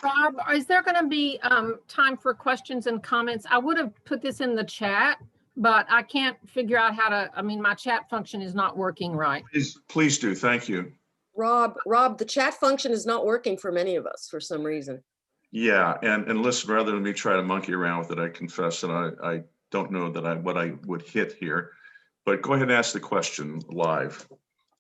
Rob, is there going to be time for questions and comments? I would have put this in the chat, but I can't figure out how to, my chat function is not working right. Please do. Thank you. Rob, the chat function is not working for many of us for some reason. Yeah, and listen, rather than me try to monkey around with it, I confess that I don't know that what I would hit here, but go ahead and ask the question live.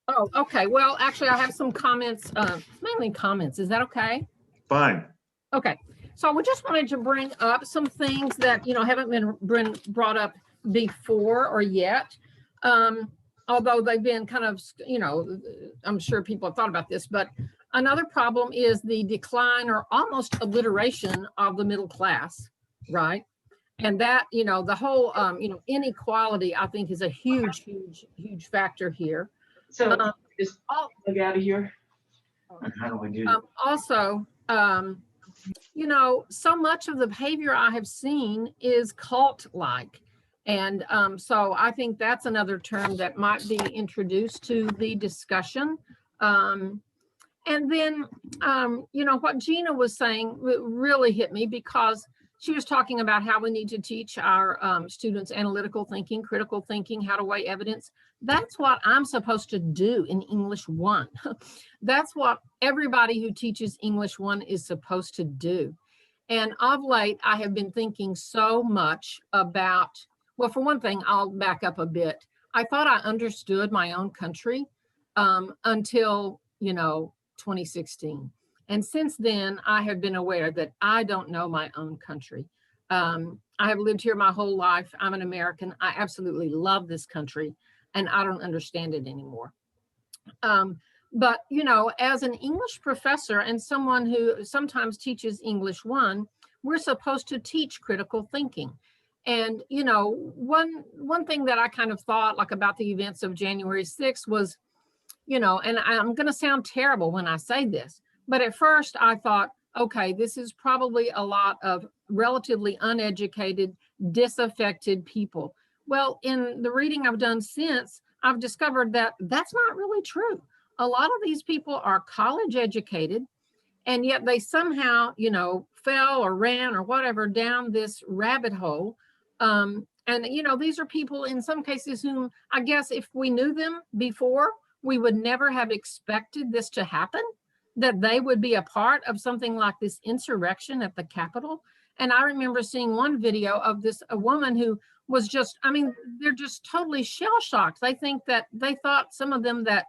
Oh, okay. Well, actually, I have some comments, mainly comments. Is that okay? Fine. Okay. So I just wanted to bring up some things that, haven't been brought up before or yet. Although they've been kind of, I'm sure people have thought about this, but another problem is the decline or almost obliteration of the middle class, right? And that, the whole, inequality, I think, is a huge factor here. So just get out of here. How do we do that? Also, so much of the behavior I have seen is cult-like. And so I think that's another term that might be introduced to the discussion. And then, what Gina was saying really hit me, because she was talking about how we need to teach our students analytical thinking, critical thinking, how to weigh evidence. That's what I'm supposed to do in English 1. That's what everybody who teaches English 1 is supposed to do. And of late, I have been thinking so much about, well, for one thing, I'll back up a bit. I thought I understood my own country until, 2016. And since then, I have been aware that I don't know my own country. I have lived here my whole life. I'm an American. I absolutely love this country, and I don't understand it anymore. But, as an English professor and someone who sometimes teaches English 1, we're supposed to teach critical thinking. And, one thing that I kind of thought like about the events of January 6th was, and I'm going to sound terrible when I say this, but at first I thought, okay, this is probably a lot of relatively uneducated, disaffected people. Well, in the reading I've done since, I've discovered that that's not really true. A lot of these people are college educated, and yet they somehow, fell or ran or whatever down this rabbit hole. And, these are people in some cases whom I guess if we knew them before, we would never have expected this to happen, that they would be a part of something like this insurrection at the Capitol. And I remember seeing one video of a woman who was just, they're just totally shell-shocked. They thought some of them that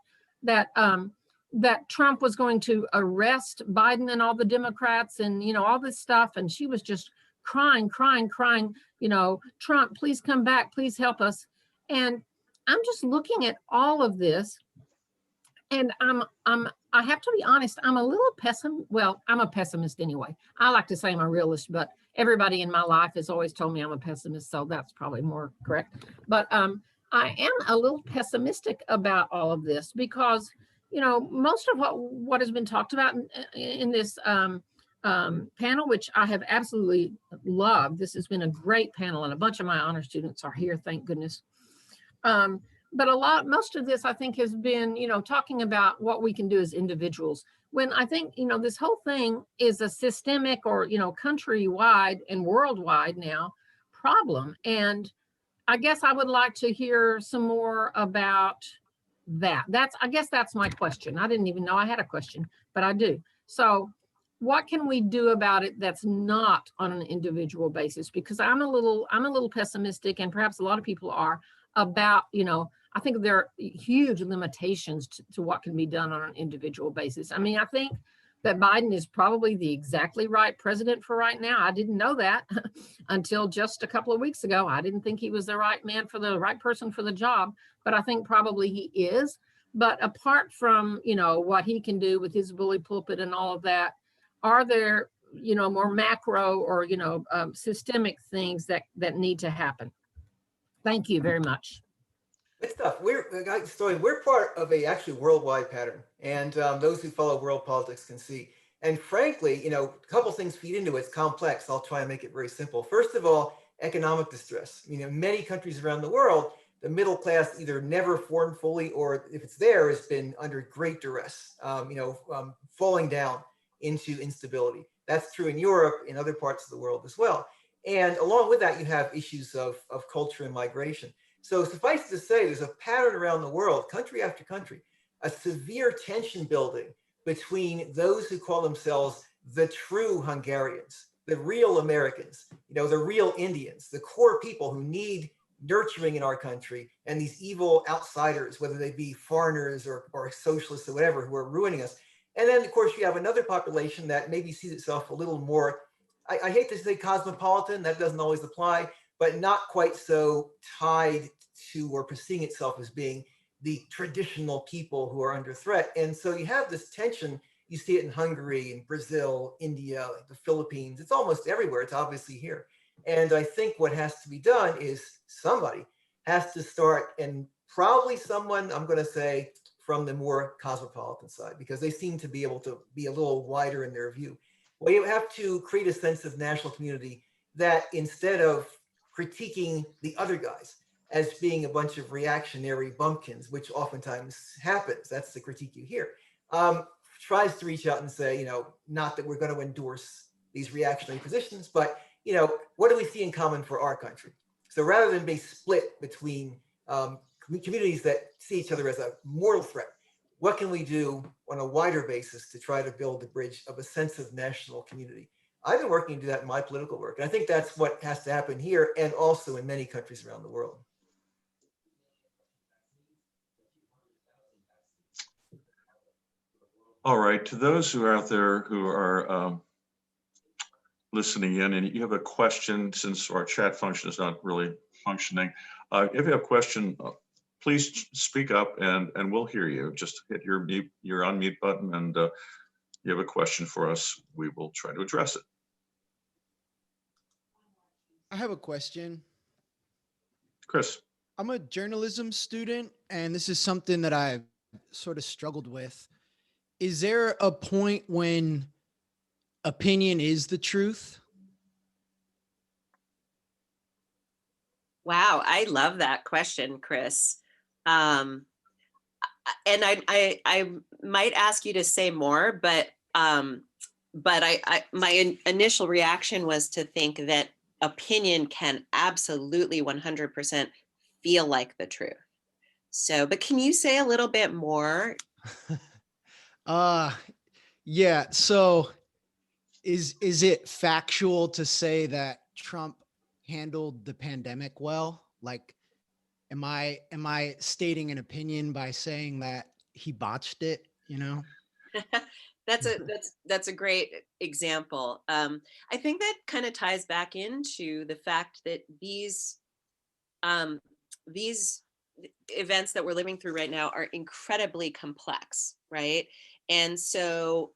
Trump was going to arrest Biden and all the Democrats and, all this stuff. And she was just crying, Trump, please come back, please help us. And I'm just looking at all of this, and I have to be honest, I'm a little pessimist. Well, I'm a pessimist anyway. I like to say I'm a realist, but everybody in my life has always told me I'm a pessimist, so that's probably more correct. But I am a little pessimistic about all of this because, most of what has been talked about in this panel, which I have absolutely loved. This has been a great panel, and a bunch of my honor students are here, thank goodness. But most of this, I think, has been, talking about what we can do as individuals. When I think, this whole thing is a systemic or, countrywide and worldwide now problem. And I guess I would like to hear some more about that. I guess that's my question. I didn't even know I had a question, but I do. So what can we do about it that's not on an individual basis? Because I'm a little pessimistic, and perhaps a lot of people are, about, I think there are huge limitations to what can be done on an individual basis. I think that Biden is probably the exactly right president for right now. I didn't know that until just a couple of weeks ago. I didn't think he was the right man for the right person for the job, but I think probably he is. But apart from, what he can do with his bully pulpit and all of that, are there, more macro or, systemic things that need to happen? Thank you very much. Good stuff. We're part of a actually worldwide pattern, and those who follow world politics can see. And frankly, a couple things feed into it. It's complex. I'll try and make it very simple. First of all, economic distress. Many countries around the world, the middle class either never formed fully, or if it's there, has been under great duress. Falling down into instability. That's true in Europe, in other parts of the world as well. And along with that, you have issues of culture and migration. So suffice to say, there's a pattern around the world, country after country, a severe tension building between those who call themselves the true Hungarians, the real Americans, the real Indians, the core people who need nurturing in our country, and these evil outsiders, whether they be foreigners or socialists or whatever, who are ruining us. And then, of course, you have another population that maybe sees itself a little more, I hate to say cosmopolitan, that doesn't always apply, but not quite so tied to or perceiving itself as being the traditional people who are under threat. And so you have this tension. You see it in Hungary, in Brazil, India, the Philippines. It's almost everywhere. It's obviously here. And I think what has to be done is somebody has to start, and probably someone, I'm going to say, from the more cosmopolitan side, because they seem to be able to be a little wider in their view. Well, you have to create a sense of national community that, instead of critiquing the other guys as being a bunch of reactionary bumpkins, which oftentimes happens, that's the critique you hear, tries to reach out and say, not that we're going to endorse these reactionary positions, but what do we see in common for our country? So rather than be split between communities that see each other as a mortal threat, what can we do on a wider basis to try to build the bridge of a sense of national community? I've been working to do that in my political work. And I think that's what has to happen here and also in many countries around the world. All right, to those who are out there who are listening in and you have a question, since our chat function is not really functioning, if you have a question, please speak up and we'll hear you. Just hit your unmute button and you have a question for us, we will try to address it. I have a question. Chris. I'm a journalism student, and this is something that I've sort of struggled with. Is there a point when opinion is the truth? Wow, I love that question, Chris. And I might ask you to say more, but my initial reaction was to think that opinion can absolutely 100% feel like the truth. So, but can you say a little bit more? Yeah. So is it factual to say that Trump handled the pandemic well? Like, am I stating an opinion by saying that he botched it, you know? That's a great example. I think that kind of ties back into the fact that these events that we're living through right now are incredibly complex, right? And so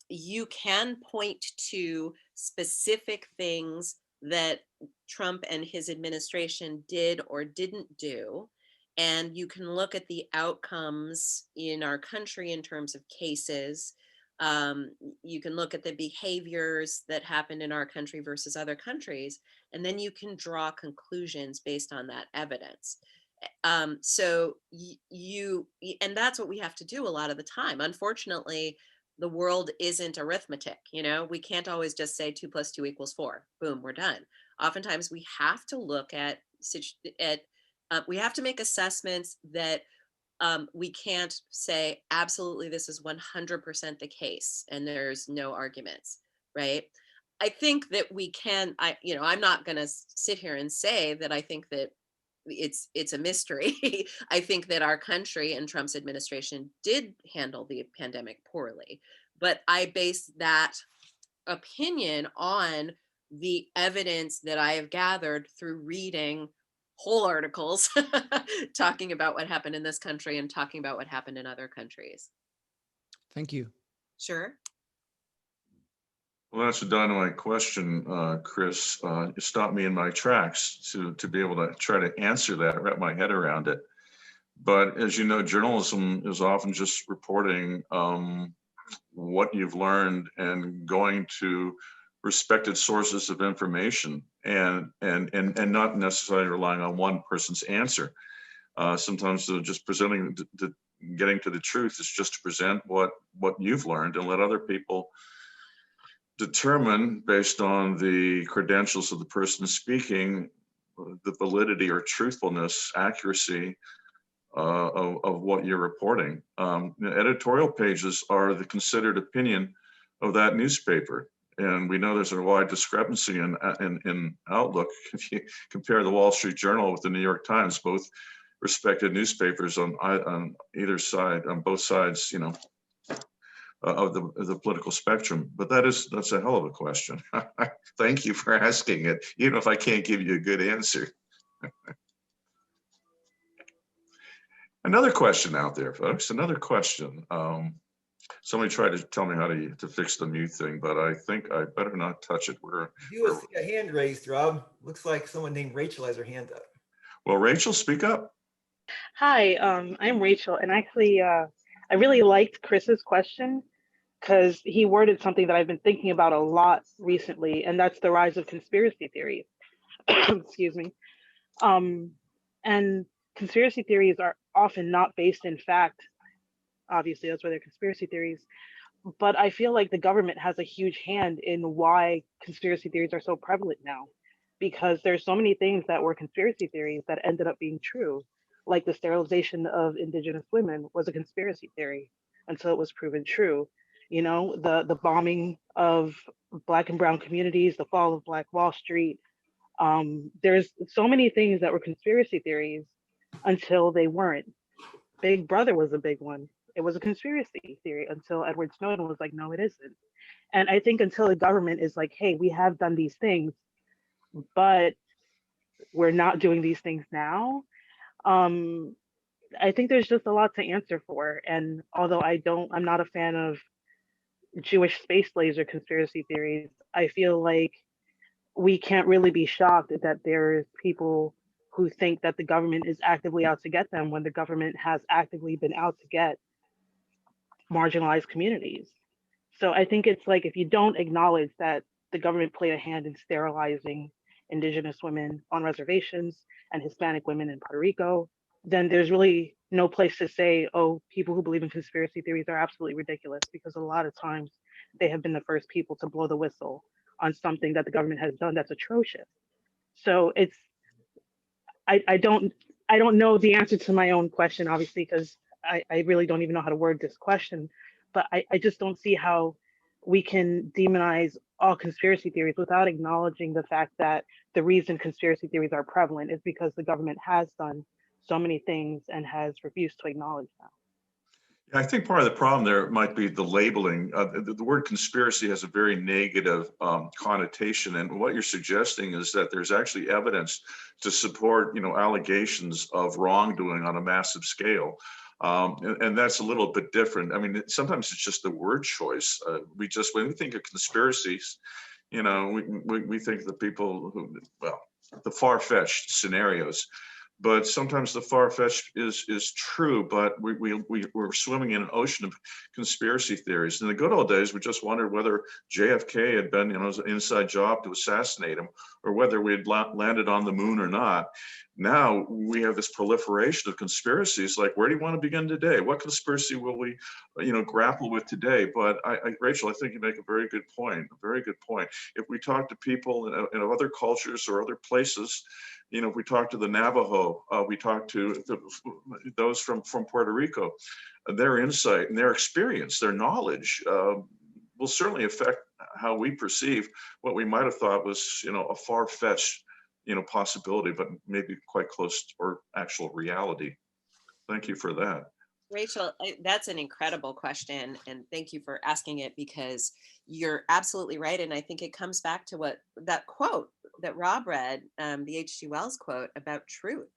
you can point to specific things that Trump and his administration did or didn't do. And you can look at the outcomes in our country in terms of cases. You can look at the behaviors that happened in our country versus other countries, and then you can draw conclusions based on that evidence. So and that's what we have to do a lot of the time. Unfortunately, the world isn't arithmetic. We can't always just say 2 + 2 = 4. Boom, we're done. Oftentimes we have to look at we have to make assessments that we can't say absolutely this is 100% the case and there's no arguments, right? I think that we can. I'm not going to sit here and say that I think that it's a mystery. I think that our country and Trump's administration did handle the pandemic poorly, but I base that opinion on the evidence that I have gathered through reading whole articles talking about what happened in this country and talking about what happened in other countries. Thank you. Sure. Well, that's a dynamite question, Chris. You stopped me in my tracks to be able to try to answer that, wrap my head around it. But as you know, journalism is often just reporting what you've learned and going to respected sources of information and not necessarily relying on one person's answer. Sometimes just presenting, getting to the truth is just to present what you've learned and let other people determine, based on the credentials of the person speaking, the validity or truthfulness, accuracy of what you're reporting. Editorial pages are the considered opinion of that newspaper. And we know there's a wide discrepancy in outlook. If you compare the Wall Street Journal with the New York Times, both respected newspapers on either side, on both sides, of the political spectrum. But that's a hell of a question. Thank you for asking it, even if I can't give you a good answer. Another question out there, folks. Another question. Somebody tried to tell me how to fix the mute thing, but I think I better not touch it. You see a hand raised, Rob. Looks like someone named Rachel has her hand up. Well, Rachel, speak up. Hi, I'm Rachel, and actually, I really liked Chris's question because he worded something that I've been thinking about a lot recently, and that's the rise of conspiracy theories. Excuse me. And conspiracy theories are often not based in fact. Obviously, that's why they're conspiracy theories. But I feel like the government has a huge hand in why conspiracy theories are so prevalent now, because there's so many things that were conspiracy theories that ended up being true, like the sterilization of indigenous women was a conspiracy theory until it was proven true. You know, the bombing of Black and brown communities, the fall of Black Wall Street. There's so many things that were conspiracy theories until they weren't. Big Brother was a big one. It was a conspiracy theory until Edward Snowden was like, no, it isn't. And I think until the government is like, hey, we have done these things, but we're not doing these things now. I think there's just a lot to answer for. And although I'm not a fan of Jewish space laser conspiracy theories, I feel like we can't really be shocked that there's people who think that the government is actively out to get them when the government has actively been out to get marginalized communities. So I think it's like, if you don't acknowledge that the government played a hand in sterilizing indigenous women on reservations and Hispanic women in Puerto Rico, then there's really no place to say, oh, people who believe in conspiracy theories are absolutely ridiculous, because a lot of times they have been the first people to blow the whistle on something that the government has done that's atrocious. So it's, I don't know the answer to my own question, obviously, because I really don't even know how to word this question, but I just don't see how we can demonize all conspiracy theories without acknowledging the fact that the reason conspiracy theories are prevalent is because the government has done so many things and has refused to acknowledge them. I think part of the problem there might be the labeling. The word conspiracy has a very negative connotation, and what you're suggesting is that there's actually evidence to support, allegations of wrongdoing on a massive scale, and that's a little bit different. I mean, sometimes it's just the word choice. When we think of conspiracies, we think of the people who, well, the far-fetched scenarios. But sometimes the far-fetched is true, but we're swimming in an ocean of conspiracy theories. In the good old days, we just wondered whether JFK had been, it was an inside job to assassinate him, or whether we had landed on the moon or not. Now we have this proliferation of conspiracies. Like, where do you want to begin today? What conspiracy will we, grapple with today? But Rachel, I think you make a very good point. A very good point. If we talk to people in other cultures or other places, if we talk to the Navajo, we talk to those from Puerto Rico, their insight and their experience, their knowledge will certainly affect how we perceive what we might have thought was, a far-fetched, possibility, but maybe quite close or actual reality. Thank you for that. Rachel, that's an incredible question. And thank you for asking it, because you're absolutely right. And I think it comes back to what that quote that Rob read, the H.G. Wells quote about truth.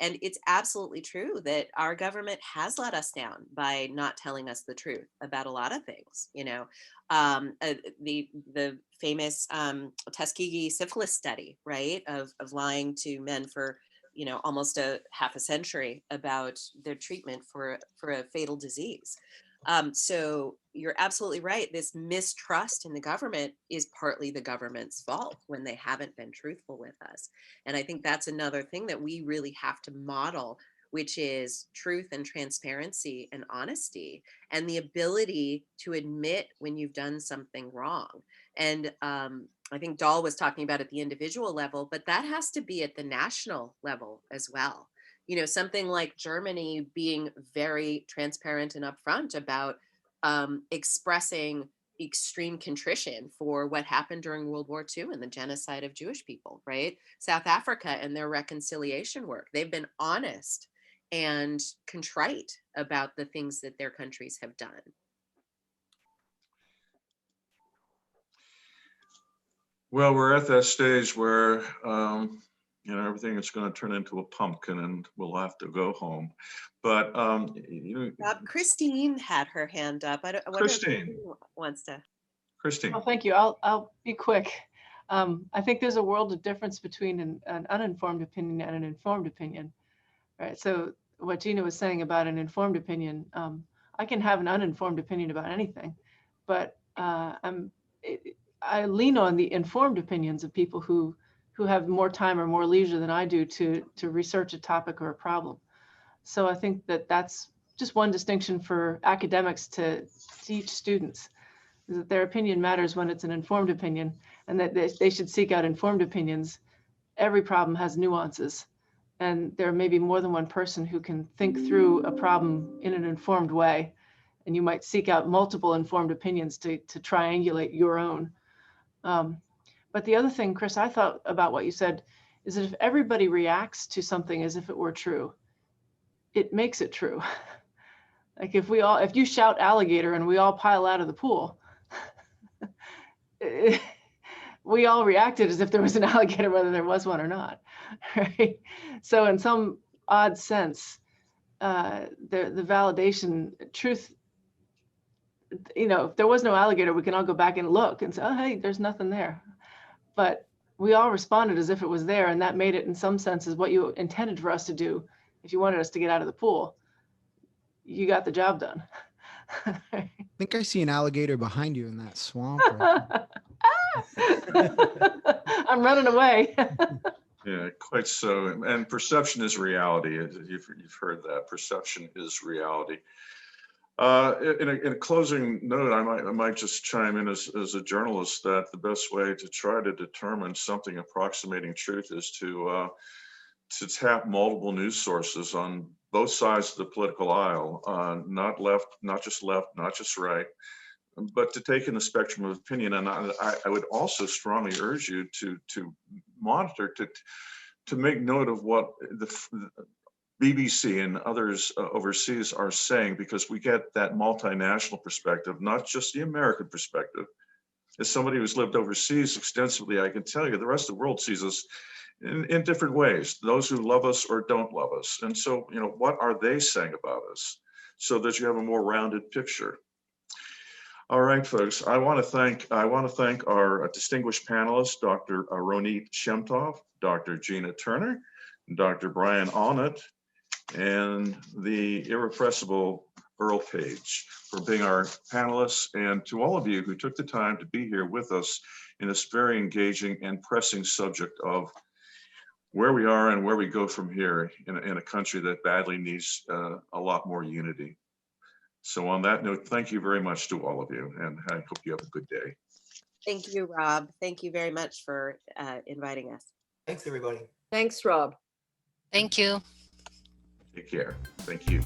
And it's absolutely true that our government has let us down by not telling us the truth about a lot of things. The famous Tuskegee syphilis study, right, of lying to men for almost a half a century about their treatment for a fatal disease. So you're absolutely right. This mistrust in the government is partly the government's fault when they haven't been truthful with us. And I think that's another thing that we really have to model, which is truth and transparency and honesty, and the ability to admit when you've done something wrong. And I think Dahl was talking about at the individual level, but that has to be at the national level as well. Something like Germany being very transparent and upfront about expressing extreme contrition for what happened during World War II and the genocide of Jewish people, right? South Africa and their reconciliation work. They've been honest and contrite about the things that their countries have done. Well, we're at that stage where, everything is going to turn into a pumpkin and we'll have to go home. But, Christine had her hand up. I wonder Christine if wants to. Christine. Well, thank you. I'll be quick. I think there's a world of difference between an uninformed opinion and an informed opinion, right? So what Gina was saying about an informed opinion, I can have an uninformed opinion about anything, but I lean on the informed opinions of people who have more time or more leisure than I do to research a topic or a problem. So I think that's just one distinction for academics to teach students, is that their opinion matters when it's an informed opinion, and that they should seek out informed opinions. Every problem has nuances, and there may be more than one person who can think through a problem in an informed way, and you might seek out multiple informed opinions to triangulate your own. But the other thing, Chris, I thought about what you said is that if everybody reacts to something as if it were true, it makes it true. Like if you shout alligator and we all pile out of the pool, we all reacted as if there was an alligator, whether there was one or not, right? So in some odd sense, the validation, truth, if there was no alligator, we can all go back and look and say, oh, hey, there's nothing there. But we all responded as if it was there, and that made it in some senses what you intended for us to do. If you wanted us to get out of the pool, you got the job done. I think I see an alligator behind you in that swamp. I'm running away. Yeah, quite so. And perception is reality. You've heard that. Perception is reality. In a closing note, I might just chime in as a journalist that the best way to try to determine something approximating truth is to tap multiple news sources on both sides of the political aisle, not just right, but to take in the spectrum of opinion. And I would also strongly urge you to monitor, to make note of what the BBC and others overseas are saying, because we get that multinational perspective, not just the American perspective. As somebody who's lived overseas extensively, I can tell you the rest of the world sees us in different ways, those who love us or don't love us. And so, what are they saying about us, so that you have a more rounded picture. All right, folks, I want to thank our distinguished panelists, Dr. Ronit Shemtov, Dr. Gina Turner, Dr. Brian Alnutt, and the irrepressible Earl Page for being our panelists, and to all of you who took the time to be here with us in this very engaging and pressing subject of where we are and where we go from here in a country that badly needs a lot more unity. So on that note, thank you very much to all of you, and I hope you have a good day. Thank you, Rob. Thank you very much for inviting us. Thanks, everybody. Thanks, Rob. Thank you. Take care. Thank you.